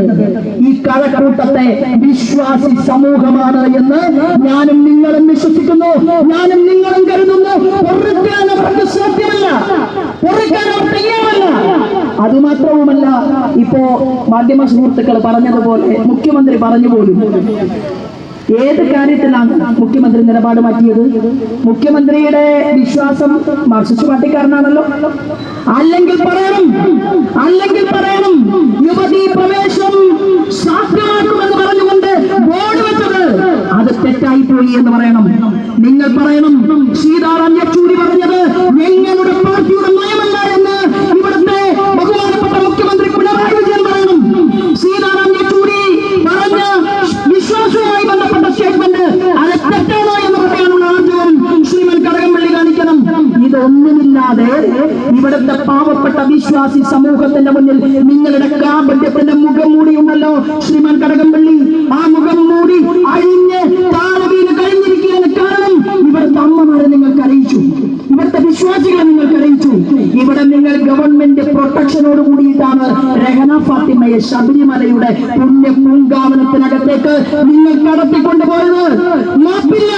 ഈ കഴക്കൂട്ടത്തെ വിശ്വാസി സമൂഹമാണ് എന്ന് ഞാനും നിങ്ങളും വിശ്വസിക്കുന്നു, ഞാനും നിങ്ങളും കരുതുന്നു. പൊറുക്കാൻ അവർക്ക് സാധ്യമല്ല, പൊറുക്കാൻ അവർ തയ്യാറല്ല. അതുമാത്രവുമല്ല, ഇപ്പോ മാധ്യമ സുഹൃത്തുക്കൾ പറഞ്ഞതുപോലെ മുഖ്യമന്ത്രി പറഞ്ഞു പോലും, ഏത് കാര്യത്തിലാണ് മുഖ്യമന്ത്രി നിലപാട് മാറ്റിയത്? മുഖ്യമന്ത്രിയുടെ വിശ്വാസം മാർക്സിസ്റ്റ് പാർട്ടിക്കാരനാണല്ലോ. അല്ലെങ്കിൽ പറയണം യുവതീ പ്രവേശം സാധ്യമാക്കുമെന്ന് പറഞ്ഞുകൊണ്ട് ബോർഡ് വെച്ചത് അത് തെറ്റായി പോയി എന്ന് പറയണം. നിങ്ങൾ പറയണം, സീതാറാം യെച്ചൂരി പറഞ്ഞത് ഞങ്ങളുടെ പാർട്ടിയുടെ നയമല്ല എന്ന് ഇവിടുത്തെ ബഹുമാനപ്പെട്ട മുഖ്യമന്ത്രി പിണറായി വിജയൻ പറയണം. സീതാറാം യെച്ചൂരി പറഞ്ഞ വിശ്വാസവുമായി ബന്ധപ്പെട്ട സ്റ്റേറ്റ്മെന്റ് അത് തെറ്റാണോ എന്ന് പറയാനുള്ള ആർജവം ശ്രീമൻ കടകംപള്ളി കാണിക്കണം. ഇതൊന്നുമില്ലാതെ ഇവിടുത്തെ പാവപ്പെട്ട വിശ്വാസി സമൂഹത്തിന്റെ മുന്നിൽ നിങ്ങളുടെ കാപട്യത്തിന്റെ മുഖം മൂടിയുണ്ടല്ലോ ശ്രീമാൻ കടകംപള്ളി. ആ മുഖം മൂടി അഴിഞ്ഞ് താഴെ വീണ് കഴിഞ്ഞിരിക്കുകയാണ്. കാരണം ഇവിടുത്തെ അമ്മമാർ ഇവിടെ നിങ്ങൾ ഗവൺമെന്റ് പ്രൊട്ടക്ഷനോട് കൂടിയിട്ടാണ് രഹന ഫാത്തിമയെ ശബരിമലയുടെ പുണ്യ പൂങ്കാവനത്തിനകത്തേക്ക് നിങ്ങൾ കടത്തിക്കൊണ്ടുപോയത്. മാപ്പില്ല,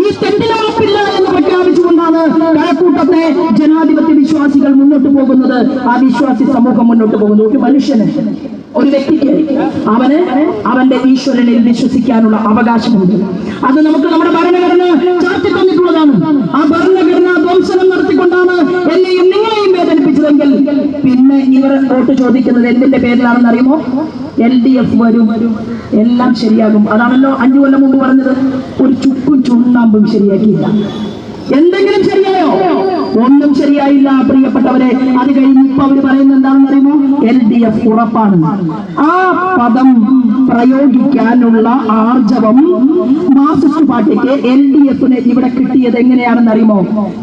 ഈ തെറ്റിന് മാപ്പില്ല എന്ന് പ്രഖ്യാപിച്ചുകൊണ്ടാണ് കഴക്കൂട്ടത്തെ ജനാധിപത്യ വിശ്വാസികൾ മുന്നോട്ട് പോകുന്നത്. ആ വിശ്വാസി സമൂഹം മുന്നോട്ട് പോകുന്നു. ഒരു മനുഷ്യന്, ഒരു വ്യക്തിക്ക് അവന്റെ ഈശ്വരനിൽ വിശ്വസിക്കാനുള്ള അവകാശമുണ്ട്. അത് നമുക്ക് നമ്മുടെ ഭരണഘടന ചാർത്തി തന്നിട്ടുള്ളതാണ്. ആ ഭരണഘടനാ ധ്വംസനം നടത്തിക്കൊണ്ടാണ് എന്നെയും നിങ്ങളെയും വേദനിപ്പിച്ചതെങ്കിൽ പിന്നെ ഇവർ വോട്ട് ചോദിക്കുന്നത് എന്തിന്റെ പേരിലാണെന്ന് അറിയുമോ? LDF വരും, എല്ലാം ശരിയാകും. അതാണല്ലോ 5 കൊല്ലം മുമ്പ് പറഞ്ഞത്. ഒരു ചുക്കും ചുണ്ണാമ്പും ശരിയാക്കിയില്ല. എന്തെങ്കിലും ശരിയായോ? ഒന്നും ശരിയായില്ല പ്രിയപ്പെട്ടവരെ. അത് കഴിഞ്ഞ് ഇപ്പൊ അവര് പറയുന്നത് എന്താണെന്ന് അറിയുമോ? LDF ഉറപ്പാണ്. ആ പദം പ്രയോഗിക്കാനുള്ള ആർജവം മാർക്സിസ്റ്റ് പാർട്ടിക്ക് LDFന് ഇവിടെ കിട്ടിയത് എങ്ങനെയാണെന്ന് അറിയുമോ?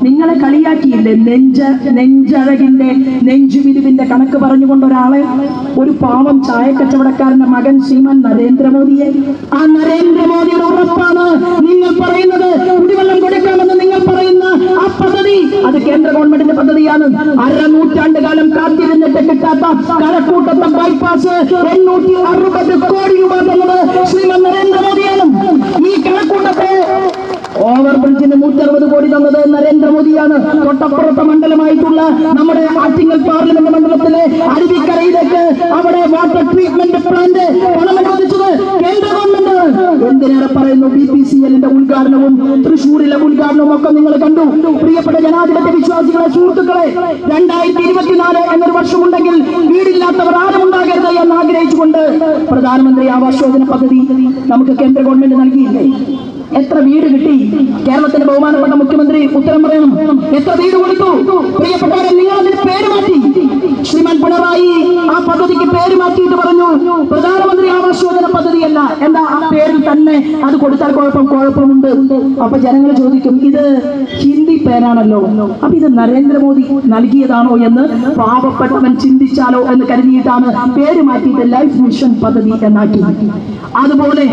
നിങ്ങളെ കളിയാക്കിയില്ലേ? നെഞ്ചഴകിന്റെ നെഞ്ചുവിരിവിന്റെ കണക്ക് പറഞ്ഞുകൊണ്ട് ഒരു പാവം ചായ കച്ചവടക്കാരന്റെ മകൻ ശ്രീമാൻ നരേന്ദ്രമോദിയെ, ആ നരേന്ദ്രമോദിയുടെ ഉറപ്പാണ് നിങ്ങൾ പറയുന്നത്. കുടിവെള്ളം കൊടുക്കാമെന്ന് നിങ്ങൾ പറയുന്ന ആ പദ്ധതി, അത് കേന്ദ്ര ഗവൺമെന്റിന്റെ പദ്ധതിയാണ്. 1/2 നൂറ്റാണ്ട് കാലം കാത്തിരുന്നിട്ട് കിട്ടാത്ത കഴക്കൂട്ടത്തെ ബൈപ്പാസ് 860 കോടി രൂപ തന്നത് ശ്രീമാൻ നരേന്ദ്രമോദിയാണ്. ഈ കഴക്കൂട്ടത്തെ ഓവർബ്രിഡ്ജിന് 160 കോടി തന്നത് നരേന്ദ്രമോദിയാണ്. തൊട്ടപ്പുറത്തെ മണ്ഡലമായിട്ടുള്ള നമ്മുടെ ആറ്റിങ്ങൽ പാർലമെന്റ് മണ്ഡലത്തിലെ അരുവിക്കരയിലേക്ക് അവിടെ വാട്ടർ ട്രീറ്റ്മെന്റ് പ്ലാന്റ് പണമനുവദിച്ചത് കേന്ദ്ര ഗവൺമെന്റ്. എന്തിനേറെ പറയുന്നു, BPCLന്റെ ഉദ്ഘാടനവും തൃശ്ശൂരിലെ ഉദ്ഘാടനവും ഒക്കെ നിങ്ങൾ കണ്ടു. പ്രിയപ്പെട്ട ജനാധിപത്യ വിശ്വാസികളെ, സുഹൃത്തുക്കളെ, 2024 എന്നൊരു വർഷമുണ്ടെങ്കിൽ വീടില്ലാത്തവർ ആരും ഉണ്ടാകരുത് എന്ന് ആഗ്രഹിച്ചുകൊണ്ട് പ്രധാനമന്ത്രി ആവാസ് യോജന പദ്ധതി നമുക്ക് കേന്ദ്ര ഗവൺമെന്റ് നൽകിയില്ലേ? എത്ര വീട് കിട്ടി? കേരളത്തിന്റെ ബഹുമാനപ്പെട്ട മുഖ്യമന്ത്രി ഉത്തരം പറയണം. എത്ര വീട് കൊടുത്തു? പ്രിയപ്പെട്ടവരെ, നിങ്ങൾ അതിന് പേര് മാറ്റി. ശ്രീമാൻ പിണറായി ആ പദ്ധതിക്ക് പേര് മാറ്റിയിട്ട് പറഞ്ഞു പ്രധാനമന്ത്രി ആവാസ് യോജന പദ്ധതിയല്ല. എന്താ ആ പേരിൽ തന്നെ അത് കൊടുത്താൽ കുഴപ്പമുണ്ട്. അപ്പൊ ജനങ്ങൾ ചോദിക്കും, ഇത് ഹിന്ദി പേരാണല്ലോ, അപ്പൊ ഇത് നരേന്ദ്രമോദി നൽകിയതാണോ എന്ന് പാവപ്പെട്ടവൻ ചിന്തിച്ചാലോ എന്ന് കരുതിയിട്ടാണ് പേര് മാറ്റിയിട്ട് ലൈഫ് മിഷൻ പദ്ധതി എന്നാക്കി. അതുപോലെ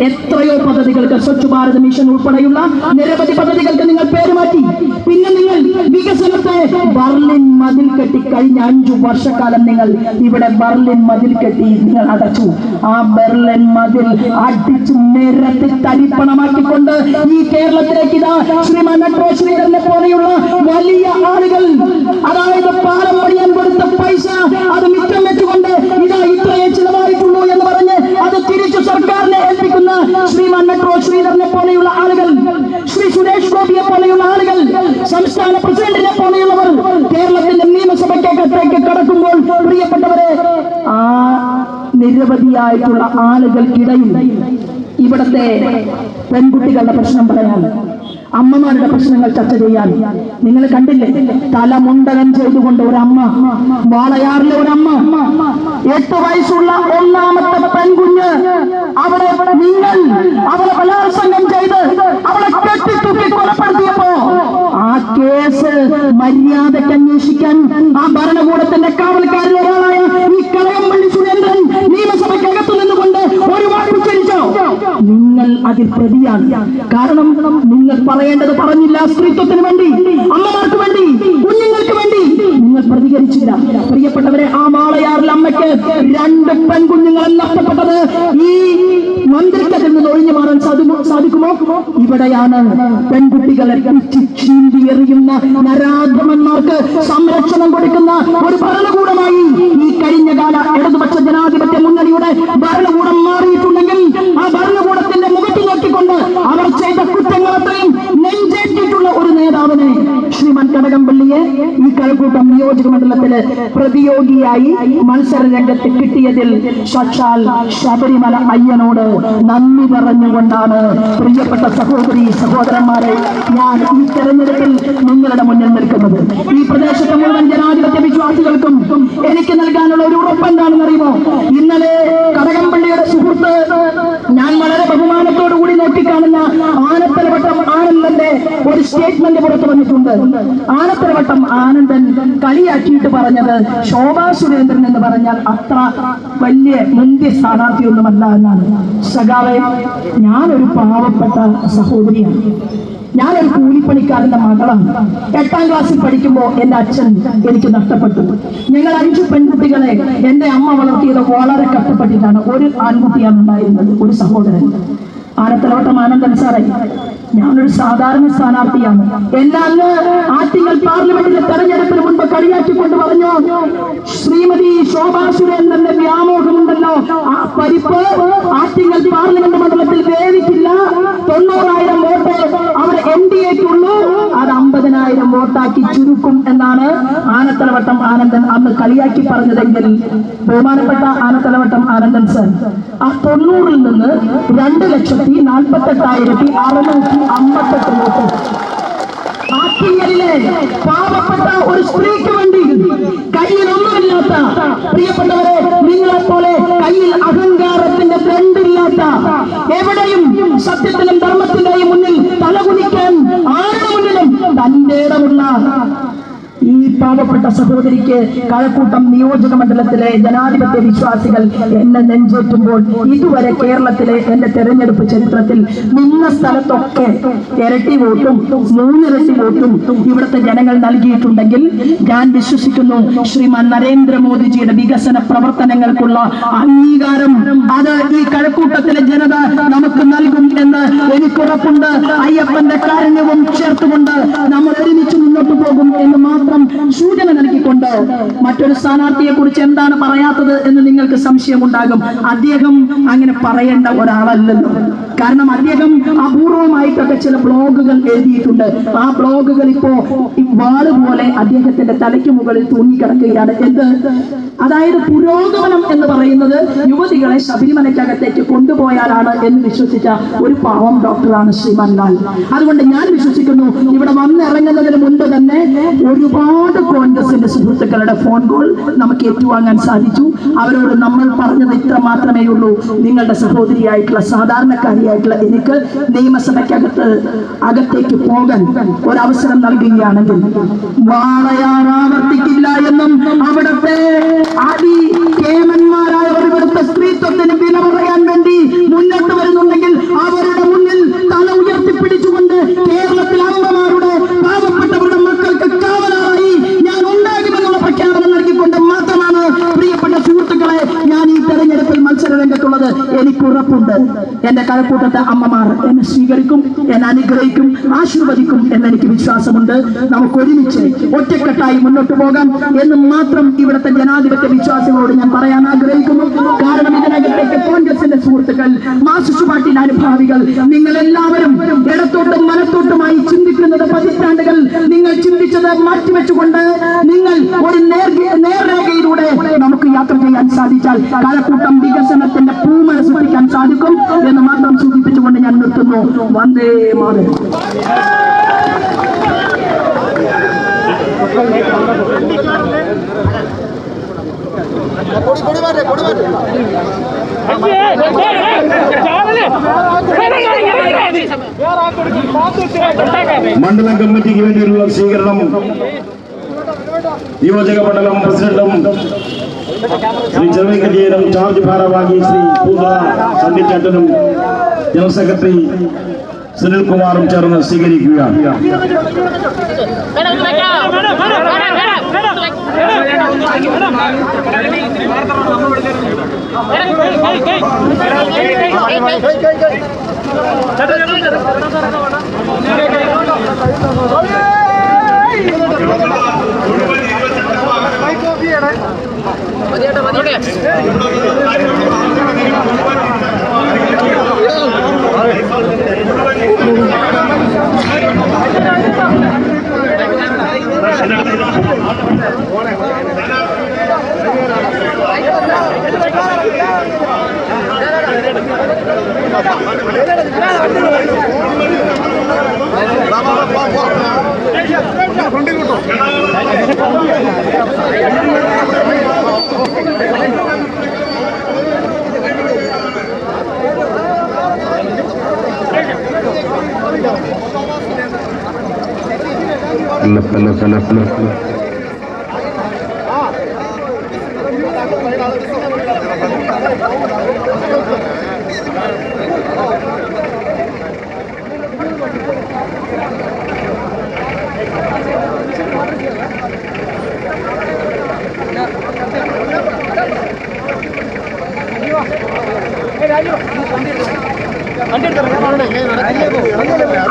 എത്രയോ പദ്ധതികൾക്ക്, സ്വച്ഛ് ഭാരത് മിഷൻ ഉൾപ്പെടെയുള്ള നിരവധി പദ്ധതികൾക്ക് നിങ്ങൾ പേര് മാറ്റി. പിന്നെ നിങ്ങൾ വികസനത്തെ ബർലിൻ മതിൽ കെട്ടി കഴിഞ്ഞ 5 വർഷക്കാലം നിങ്ങൾ ഇവിടെ ബർലിൻ മതിൽ കെട്ടി നിങ്ങൾ അടച്ചു. ആ ബെർലിൻ മതിൽ അടിച്ച് നിരത്തി തരിപ്പണമാക്കിക്കൊണ്ട് ഈ കേരളത്തിലേക്ക് ഇതാ ശ്രീമാൻ മെട്രോ ശ്രീധരനെ പോലെയുള്ള വലിയ ആളുകൾ, അതായത് പാലം പണിയാൻ കൊടുത്ത പൈസ അത് മിച്ചം വെച്ചുകൊണ്ട് ഇതാ ഇത്രയേ ചിലവായിട്ടുള്ളൂ എന്ന് പറഞ്ഞ് അത് തിരിച്ചു സർക്കാരിനെ ഏൽപ്പിക്കുന്ന ശ്രീമാൻ മെട്രോ ശ്രീധരനെ പോലെയുള്ള ആളുകൾ, ശ്രീ സുരേഷ് ഗോപിയെ പോലെയുള്ള ആളുകൾ, സംസ്ഥാന പ്രസിഡന്റിനെ പോലെയുള്ളവർ കേരളത്തിന്റെ നിയമസഭയ്ക്കകത്തേക്ക് കടക്കുമ്പോൾ പ്രിയപ്പെട്ടവരെ, ആ നിരവധിയായിട്ടുള്ള ആളുകൾക്കിടയിൽ ഇവിടത്തെ പെൺകുട്ടികളുടെ പ്രശ്നം പറയാൻ, അമ്മമാരുടെ പ്രശ്നങ്ങൾ ചർച്ച ചെയ്യാൻ നിങ്ങൾ കണ്ടില്ലേ? തലമുണ്ടനം ചെയ്തുകൊണ്ട് ഒരമ്മ, വാളയാറിലെ ഒരമ്മ, 8 വയസ്സുള്ള 1ാമത്തെ പെൺകുഞ്ഞ്, അവളെ ബലാത്സംഗം ചെയ്ത് അവളെ കെട്ടിത്തൂക്കി കൊലപ്പെടുത്തിയപ്പോ ആ കേസ് മര്യാദയ്ക്ക് അന്വേഷിക്കാൻ ആ ഭരണകൂടത്തിന്റെ കാവൽക്കാരിൽ ഒരാളായ ഈ കടകംപള്ളി സുരേന്ദ്രൻ നിയമസഭയ്ക്കകത്തു നിന്നുകൊണ്ട് ഒരു വാക്ക് ഉച്ചരിച്ചോ? നിങ്ങൾ അതിൽ പ്രതിയാണ്. കാരണം നിങ്ങൾ പറയേണ്ടത് പറഞ്ഞില്ല. സ്ത്രീത്വത്തിന് വേണ്ടി, അമ്മമാർക്ക് വേണ്ടി, കുഞ്ഞുങ്ങൾക്ക് വേണ്ടി നിങ്ങൾ പ്രതികരിച്ചില്ല. പ്രിയപ്പെട്ടവരെ, ആ വാളയാറിൽ അമ്മയ്ക്ക് 2 പെൺകുഞ്ഞുങ്ങൾ നഷ്ടപ്പെട്ടത് ഈ മന്ത്രിക്കത്തിൽ നിന്ന് ഒഴിഞ്ഞു മാറാൻ സാധിക്കുമോ? ഇവിടെയാണ് പെൺകുട്ടികളെ ചീന്തി എറിയുന്ന നരാധമന്മാർക്ക് സംരക്ഷണം കൊടുക്കുന്ന ഒരു ഭരണകൂടമായി ഈ കഴിഞ്ഞ കാല ഇടതുപക്ഷ ജനാധിപത്യ മുന്നണിയുടെ ഭരണകൂടം മാറിയിട്ടുണ്ടെങ്കിൽ ആ ഭരണകൂടത്തിന്റെ മുഖത്ത് നോക്കിക്കൊണ്ട് അവർ ചെയ്ത കുറ്റങ്ങൾ അത്രയും നെഞ്ചേറ്റിട്ടുള്ള ഒരു നേതാവിനെ, ശ്രീമാൻ കടകംപള്ളിയെ, ഈ കഴക്കൂട്ടം നിയോജക മണ്ഡലത്തില് പ്രതിയോഗിയായി മത്സര രംഗത്ത് കിട്ടിയതിൽ സാക്ഷാൽ ശബരിമല അയ്യനോട് നന്ദി പറഞ്ഞുകൊണ്ടാണ് പ്രിയപ്പെട്ട സഹോദരന്മാരെ ഞാൻ ഈ തെരഞ്ഞെടുപ്പിൽ നിങ്ങളുടെ മുന്നിൽ നിൽക്കുന്നത്. ഈ പ്രദേശത്തെ മുഴുവൻ ജനാധിപത്യ വിശ്വാസികൾക്കും എനിക്ക് നൽകാനുള്ള ഒരു ഉറപ്പ് എന്താണെന്ന് അറിയുമോ? ഇന്നലെ കടകംപള്ളിയുടെ സുഹൃത്ത്, ഞാൻ വളരെ ബഹുമാനത്തോടു കൂടി നോക്കിക്കാണുന്ന ആനത്തലവട്ടം ആനന്ദന്റെ ഒരു സ്റ്റേറ്റ്മെന്റ് പുറത്തു വന്നിട്ടുണ്ട്. ആനത്തലവട്ടം ആനന്ദൻ കളിയാക്കിയിട്ട് പറഞ്ഞത് ശോഭാ സുരേന്ദ്രൻ എന്ന് പറഞ്ഞാൽ അത്ര വലിയ മുന്തിയ സ്ഥാനാർത്ഥിയൊന്നുമല്ല എന്നാണ്. സഖാവേ, ഞാനൊരു പാവപ്പെട്ട സഹോദരിയാണ്. ഞാനൊരു കൂലിപ്പണിക്കാരന്റെ മകളാണ്. 8ാം ക്ലാസ്സിൽ പഠിക്കുമ്പോൾ എന്റെ അച്ഛൻ എനിക്ക് നഷ്ടപ്പെട്ടു. ഞങ്ങൾ 5 പെൺകുട്ടികളെ എന്റെ അമ്മ വളർത്തിയത് വളരെ കഷ്ടപ്പെട്ടിട്ടാണ്. ഒരു ആൺകുട്ടിയാണ് ഉണ്ടായിരുന്നത്, ഒരു സഹോദരൻ. ആനത്തലവട്ടം ആനന്ദൻ സാറേ, ഞാനൊരു സാധാരണ സ്ഥാനാർത്ഥിയാണ്. എന്നെ അന്ന് ആറ്റിങ്ങൽ പാർലമെന്റിലെ തെരഞ്ഞെടുപ്പിന് മുൻപ് കളിയാക്കിക്കൊണ്ട് പറഞ്ഞു, ശ്രീമതി ശോഭാ സുരേന്ദ്രന്റെ വ്യാമോഹമുണ്ടല്ലോ, ആ പരിപ്പ് ആറ്റിങ്ങൽ പാർലമെന്റ് മണ്ഡലത്തിൽ വേവിക്കില്ല. 90,000 വോട്ട് അവർ NDAക്കുള്ളൂ, അത് 50,000 വോട്ടാക്കി ചുരുക്കും എന്നാണ് ആനത്തലവട്ടം ആനന്ദൻ അന്ന് കളിയാക്കി പറഞ്ഞതെങ്കിൽ, ബഹുമാനപ്പെട്ട ആനത്തലവട്ടം ആനന്ദൻ സർ, ആ 90-ൽ നിന്ന് 2,48,658 വോട്ട് ആറ്റിങ്ങലിലെ പാവപ്പെട്ട ഒരു സ്ത്രീക്ക് വേണ്ടി കയ്യിലൊന്നുമില്ലാത്ത, പ്രിയപ്പെട്ടവരെ, നിങ്ങളെപ്പോലെ കയ്യിൽ അഹങ്കാരത്തിന്റെ ബ്രണ്ടില്ലാത്ത, എവിടെയും സത്യത്തിനും ധർമ്മത്തിന്റെയും മുന്നിൽ തലകുനിക്കാൻ ആരുടെ മുന്നിലും തന്റെ ഇടമുള്ള ഈ പാവപ്പെട്ട സഹോദരിക്ക് കഴക്കൂട്ടം നിയോജക മണ്ഡലത്തിലെ ജനാധിപത്യ വിശ്വാസികൾ എന്നെ നെഞ്ചേറ്റുമ്പോൾ ഇതുവരെ കേരളത്തിലെ എന്റെ തെരഞ്ഞെടുപ്പ് ചരിത്രത്തിൽ നിന്ന സ്ഥലത്തൊക്കെ ഇരട്ടി വോട്ടും 3 ഇരട്ടി വോട്ടും ഇവിടുത്തെ ജനങ്ങൾ നൽകിയിട്ടുണ്ടെങ്കിൽ ഞാൻ വിശ്വസിക്കുന്നു ശ്രീമാൻ നരേന്ദ്രമോദിജിയുടെ വികസന പ്രവർത്തനങ്ങൾക്കുള്ള അംഗീകാരം അത് ഈ കഴക്കൂട്ടത്തിലെ ജനത നമുക്ക് നൽകും എന്ന് എനിക്കുറപ്പുണ്ട്. അയ്യപ്പന്റെ കാരുണ്യവും ചേർത്തുകൊണ്ട് നമ്മൾ ഒരുമിച്ച് മുന്നോട്ട് പോകും എന്ന് മാത്രം സൂചന നൽകിക്കൊണ്ട് മറ്റൊരു സ്ഥാനാർത്ഥിയെ കുറിച്ച് എന്താണ് പറയാത്തത് എന്ന് നിങ്ങൾക്ക് സംശയമുണ്ടാകും. അദ്ദേഹം അങ്ങനെ പറയേണ്ട ഒരാളല്ലല്ലോ. കാരണം അദ്ദേഹം അപൂർവമായിട്ടൊക്കെ ചില ബ്ലോഗുകൾ എഴുതിയിട്ടുണ്ട്. ആ ബ്ലോഗുകൾ ഇപ്പോ വാള് പോലെ അദ്ദേഹത്തിന്റെ തലയ്ക്ക് മുകളിൽ തൂങ്ങിക്കിടക്കുകയാണ്. അതായത് പുരോഗമനം എന്ന് പറയുന്നത് യുവതികളെ ശബരിമലയ്ക്കകത്തേക്ക് കൊണ്ടുപോയാലാണ് എന്ന് വിശ്വസിച്ച ഒരു പാവം ഡോക്ടറാണ് ശ്രീമാൻ ലാൽ. അതുകൊണ്ട് ഞാൻ വിശ്വസിക്കുന്നു, ഇവിടെ വന്നിറങ്ങുന്നതിന് മുൻപ് തന്നെ ഒരുപാട് കോൺഗ്രസിന്റെ സുഹൃത്തുക്കളുടെ ഫോൺ കോൾ നമുക്ക് ഏറ്റുവാങ്ങാൻ സാധിച്ചു. അവരോട് നമ്മൾ പറഞ്ഞത് ഇത്ര മാത്രമേ ഉള്ളൂ, നിങ്ങളുടെ സഹോദരിയായിട്ടുള്ള സാധാരണക്കാരിയായിട്ടുള്ള എനിക്ക് അകത്തേക്ക് പോകാൻ ഒരവസരം നൽകുകയാണെങ്കിൽ വാളയാർ ആവർത്തിക്കില്ല എന്നും അവിടുത്തെ കേമന്മാരായവർ ഇവിടുത്തെ സ്ത്രീത്വത്തിന് വില പറയാൻ വേണ്ടി മുന്നോട്ട് വരുന്നുണ്ടെങ്കിൽ അവരുടെ മുന്നിൽ തല ഉയർത്തിപ്പിടിച്ചുകൊണ്ട് കേരളത്തിലെ അമ്മമാരുടെ പാവപ്പെട്ടവരുടെ മക്കൾക്ക് കാവലായി ഞാൻ ഉണ്ടാകുമെന്നുള്ള പ്രഖ്യാപനം നൽകിക്കൊണ്ട് മാത്രമാണ് പ്രിയപ്പെട്ട സുഹൃത്തുക്കളെ ഞാൻ ഈ തെരഞ്ഞെടുപ്പിൽ മത്സര രംഗത്തുള്ളത്. എനിക്കുറപ്പുണ്ട്, എന്റെ കഴക്കൂട്ടത്തെ അമ്മമാർ എന്നെ സ്വീകരിക്കും, എന്നെ അനുഗ്രഹിക്കും, ആശീർവദിക്കും എന്നെനിക്ക് വിശ്വാസമുണ്ട്. നമുക്ക് ഒരുമിച്ച് ഒറ്റക്കെട്ടായി മുന്നോട്ട് പോകാം എന്ന് മാത്രം ഇവിടുത്തെ ജനാധിപത്യ വിശ്വാസികളോട് ഞാൻ പറയാൻ ആഗ്രഹിക്കുന്നു. കാരണം ഇതിനകത്തേക്ക് കോൺഗ്രസിന്റെ സുഹൃത്തുക്കൾ, മാർക്സിസ്റ്റ് പാർട്ടിയുടെ അനുഭാവികൾ, നിങ്ങൾ എല്ലാവരും ഇടത്തോട്ടും മനത്തോട്ടുമായി ചിന്തിക്കുന്നത് പതിറ്റാണ്ടുകൾ നിങ്ങൾ ചിന്തിച്ചത് മാറ്റിവെച്ചുകൊണ്ട് നിങ്ങൾ ഒരു നേർരേഖയിലൂടെ നമുക്ക് യാത്ര ചെയ്യാൻ സാധിച്ചാൽ കഴക്കൂട്ടം വികസനത്തിന്റെ പൂമഴ സൃഷ്ടിക്കാൻ സാധിക്കും എന്ന് മാത്രം സൂചിപ്പിച്ചുകൊണ്ട് ഞാൻ നിർത്തുന്നു. വന്ദേ മാതരം. മണ്ഡലം കമ്മിറ്റിക്ക് വേണ്ടിയുള്ള സ്വീകരണം നിയോജക മണ്ഡലം പ്രസിഡന്റും ശ്രീ ചെറുവൈക്കഞ്ചേരം ചാർജ് ഭാരവാഹി ശ്രീ പൂന്തുറ സണ്ണിച്ചേട്ടനും ജനറൽ സെക്രട്ടറി സുനിൽകുമാറും ചേർന്ന് സ്വീകരിക്കുകയാണ്.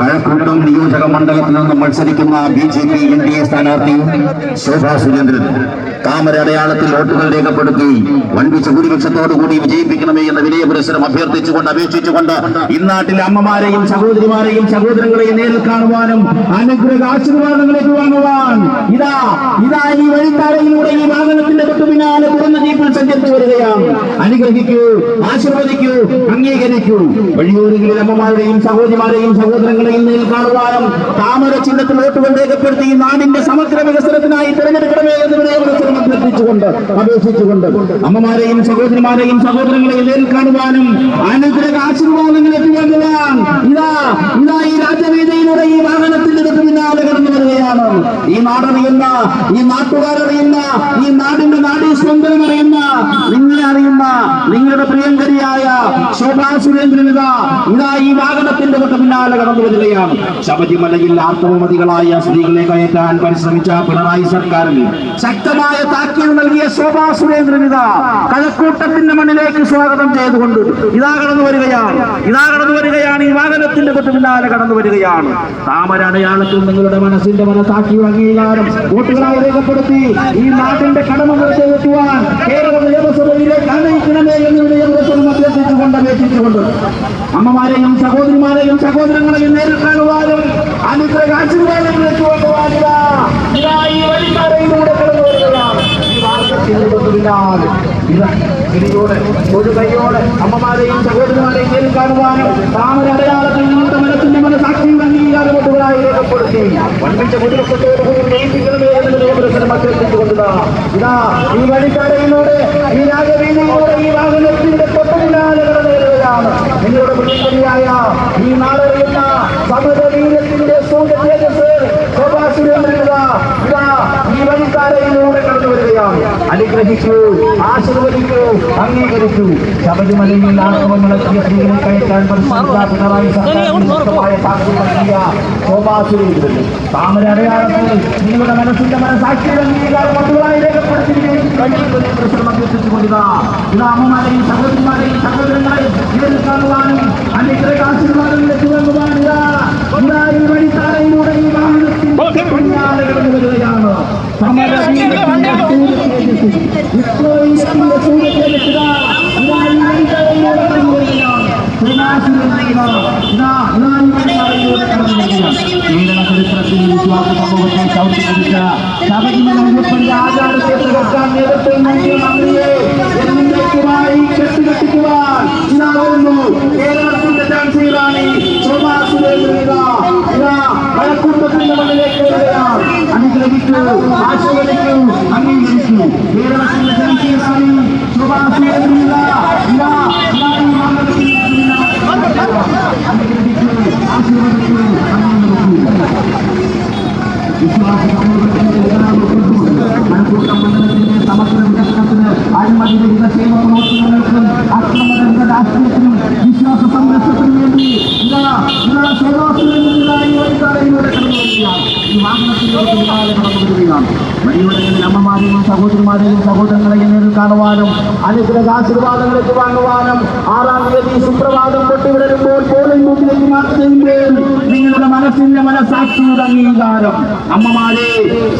കഴക്കൂട്ടം നിയോജക മണ്ഡലത്തിൽ നിന്നും മത്സരിക്കുന്ന BJP NDA സ്ഥാനാർത്ഥി ശോഭാ സുരേന്ദ്രൻ താമര അടയാളത്തിൽ വോട്ടുകൾ രേഖപ്പെടുത്തി വൻപിച്ച ഭൂരിപക്ഷത്തോടുകൂടി വിജയിപ്പിക്കണമേ എന്ന വിനയ പുരസ്സരം അഭ്യർത്ഥിച്ചുകൊണ്ട് അപേക്ഷിച്ചുകൊണ്ട് ഇന്നാട്ടിലെ അമ്മമാരെയും സഹോദരിമാരെയും സഹോദരങ്ങളെയും നേരിൽ കാണുവാനും അനുഗ്രഹ ആശീർവാദങ്ങളേക്ക് വാങ്ങുവാൻ ഇതാ ഈ വഴിത്താരയിലൂടെ ഈ വാഹനത്തിന്റെ തൊട്ടു പിന്നാലെ തുറന്ന ജീപ്പിൽ സഞ്ചരിച്ചു വരികയാണ്. അനുഗ്രഹിക്കൂ, ആശീർവദിക്കൂ, അംഗീകരിക്കൂ. വഴിയോരങ്ങളിൽ അമ്മമാരുടെയും സഹോദരിമാരെയും സഹോദരങ്ങളെയും നേരിൽ കാണുവാനും താമര ചിഹ്നത്തിൽ വോട്ടുകൾ രേഖപ്പെടുത്തി നാടിന്റെ സമഗ്ര വികസനത്തിനായി തിരഞ്ഞെടുക്കണമേ എന്ന് വിനയ പുരസ്സരം അപേക്ഷിച്ചുകൊണ്ട് അമ്മമാരെയും സഹോദരിമാരെയും സഹോദരങ്ങളെയും നേരിൽ കാണുവാനും അനുഗ്രഹ ആശീർവാദങ്ങളേക്ക് വാങ്ങുവാൻ ഇതാ ഈ രാജവേദിയിലൂടെ ഈ വാഹനത്തിന്റെ തൊട്ടു പിന്നാലെ കടന്നു വരികയാണ്. ഈ നാടറിയുന്ന, ഈ നാട്ടുകാരറിയുന്ന, ഈ നാടിന്റെ നാടീസ്വന്തം അറിയുന്ന, നിങ്ങളെ അറിയുന്ന നിങ്ങളുടെ പ്രിയങ്കരിയായ ശോഭാ സുരേന്ദ്രൻ ഇതാ ഈ വാഹനത്തിന്റെ തൊട്ടു പിന്നാലെ കടന്നു വരികയാണ്. ശബരിമലയിൽ ആർത്തവമതികളായ സ്ത്രീകളെ കയറ്റാൻ പരിശ്രമിച്ച പിണറായി സർക്കാരിന് ശക്തമായ താക്കീത് നൽകിയ ശോഭാ സുരേന്ദ്രൻ ഇതാ കഴക്കൂട്ടത്തിന്റെ മണ്ണിലേക്ക് സ്വാഗതം ചെയ്തുകൊണ്ട് ഇതാ കടന്നു വരികയാണ്. ഈ വാഹനത്തിന്റെ തൊട്ടു പിന്നാലെ കടന്നു വരികയാണ്. താമര അടയാളത്തിൽ നിങ്ങളുടെ മനസ്സിന്റെ മനസ്സാക്കി അംഗീകാരം വോട്ടുകളായി രേഖപ്പെടുത്തി ഈ നാട്ടിന്റെ കടമ നിറവേറ്റുവാൻ കേരള നിയമസഭയിലേക്ക് അനയിക്കണമേ എന്ന് അഭ്യർത്ഥിച്ചുകൊണ്ട് അമ്മമാരെയും സഹോദരിമാരെയും സഹോദരങ്ങളെയും നേരിൽ കാണുവാനും അനുഗ്രഹ ആശീർവാദങ്ങളിലേക്ക് കൊണ്ടുപോകാനിതാ ഈ വഴിക്കാരയിലൂടെ കടന്നു വരികയാണ്. ഈ മാർഗത്തിലൂടെ ഒരു കൈയോടെ അമ്മമാരെയും സഹോദരിമാരെയും നേരിൽ കാണുവാനും താമര അടയാളത്തിൽ നിങ്ങളുടെ മനസ്സിന്റെ മനസ്സാക്ഷിയും അംഗീകാര വോട്ടുകളായി രേഖപ്പെടുത്തി വൻപിച്ച ഭൂരിപക്ഷത്തോടുകൂടി ജയിപ്പിക്കണമേ എന്നതിനെ പുരസ്സരം അഭ്യർത്ഥിച്ചുകൊണ്ടിതാ ഈ വഴിക്കാരയിലൂടെ ഈ രാജവീതിയിലൂടെ ഈ വാഹനത്തിന്റെ തൊട്ടുപിന്നാലെ കടന്നു വരികയാണ്. നിങ്ങളുടെ പ്രിയങ്കരിയായ ഈ നാടറിയുന്ന സമരവീരത്തിന്റെ സൂര്യതേജസ് ശോഭാ സുരേന്ദ്രൻ ഈ വഴിക്കാരയിലൂടെ കടന്നു വരികയാണ്. അനുഗ്രഹിക്കൂ, ആശീർവദിക്കൂ, അംഗീകരിക്കൂ. ശബരിമലയിൽ ആർത്തവം നടത്തിയ സ്ത്രീകളെ കയറ്റാൻ പരിശ്രമിച്ച പിണറായി സർക്കാർ താക്കീത് നൽകിയ ശോഭാ സുരേന്ദ്രൻ താമര അടയാളത്തിൽ നിങ്ങളുടെ മനസ്സിന്റെ മനസ്സാക്ഷിയുടെ അംഗീകാരം വോട്ടുകളായി രേഖപ്പെടുത്തിയിരിക്കുന്നു. അഭ്യർത്ഥിച്ചുകൊണ്ടിതാ അമ്മമാരെയും സഹോദരിമാരെയും സഹോദരങ്ങളെയും നേരിൽ കാണുവാനും അനുഗ്രഹ ആശീർവാദങ്ങളിലേക്ക് വാങ്ങുവാനിതാ ഈ വഴിത്താരയിലൂടെ ഈ വാഹനത്തിന്റെ പിന്നാലെ കടന്നു വരികയാണ്. കേരള ചരിത്രത്തിൽ വിശ്വാസ സമൂഹത്തെ ചവിട്ടിപ്പിടിച്ച ശബരിമല ഉൾപ്പെടെ ആചാരത്തെ തകർക്കാൻ നേതൃത്വം നൽകിയ മന്ത്രിയെ എന്നേക്കുമായി കെട്ടുകെട്ടിക്കുവാൻ ഇതാവുന്നു കേരളത്തിന്റെ ചാൻസലറാണ് ശോഭാ സുരേന്ദ്രൻ. കഴക്കൂട്ടത്തിന്റെ മണ്ണിലേക്ക് വരികയാണ്. അനുഗ്രഹിക്കൂ, ആശീർവദിക്കൂ, അംഗീകരിക്കൂ. കേരളത്തിന്റെ ചാൻസലറാണ് ശോഭാ സുരേന്ദ്രൻ. അനുഗ്രഹിക്കൂ, ആശീർവദിക്കൂ, വിശ്വാസ സമൂഹത്തിന്റെ കഴക്കൂട്ടം മണ്ഡലത്തിന്റെ സമഗ്ര വികസനത്തിന് അഴിമതിരഹിത സേവന പ്രവർത്തനങ്ങൾക്കും അക്രമരഹിത രാഷ്ട്രീയത്തിനും വിശ്വാസ സംരക്ഷണത്തിനും വേണ്ടി ഈ വാഹനത്തിലൂടെ കടന്നു വരികയാണ്. വഴിയോരങ്ങളിൽ അമ്മമാരെയും സഹോദരിമാരെയും സഹോദരങ്ങളെയും നേരിൽ കാണുവാനും അനുഗ്രഹ ആശീർവാദങ്ങളിലേക്ക് വാങ്ങുവാനും 6-ാം തീയതി സുപ്രഭാതം പൊട്ടിവിടരുമ്പോൾ പോളിംഗ് ബൂത്തിലേക്ക് മാർക്ക് ചെയ്യുമ്പോൾ നിങ്ങളുടെ മനസ്സിന്റെ മനസ്സാക്ഷിയുടെ അംഗീകാരം അമ്മമാരെ,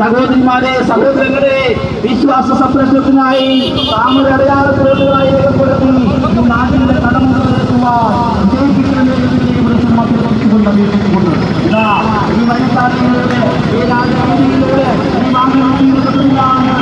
സഹോദരിമാരെ, സഹോദരങ്ങളെ വിശ്വാസ സംരക്ഷണത്തിനായി താമര അടയാളത്തിലോട്ടുകളായി രേഖപ്പെടുത്തി ഈ നാട്ടിന്റെ കടമ നിറവേറ്റുവാൻ അഭ്യർത്ഥിച്ചുകൊണ്ട് ഈ വഴിത്താരയിലൂടെ ഈ രാജവീതിയിലൂടെ ഈ വാഹനത്തിലാണ്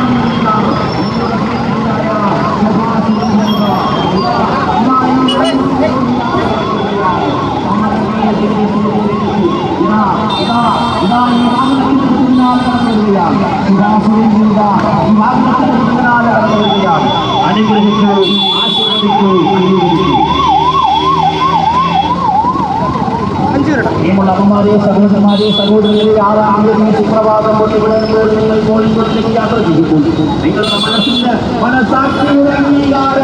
അനുഗ്രഹിക്കൂ, ആശീർവദിക്കൂ, പ്രിയമുള്ള അമ്മമാരെ, സഹോദരന്മാരെ, സഹോദരങ്ങളെ, 6-ാം തീയതി സുപ്രഭാതം ഇവിടെ നിങ്ങൾ പോളിംഗ് ബൂത്തിലേക്ക് യാത്ര ചെയ്യുമ്പോൾ നിങ്ങളുടെ മനസ്സിന്റെ മനസാക്ഷിയുടെ അംഗീകാരം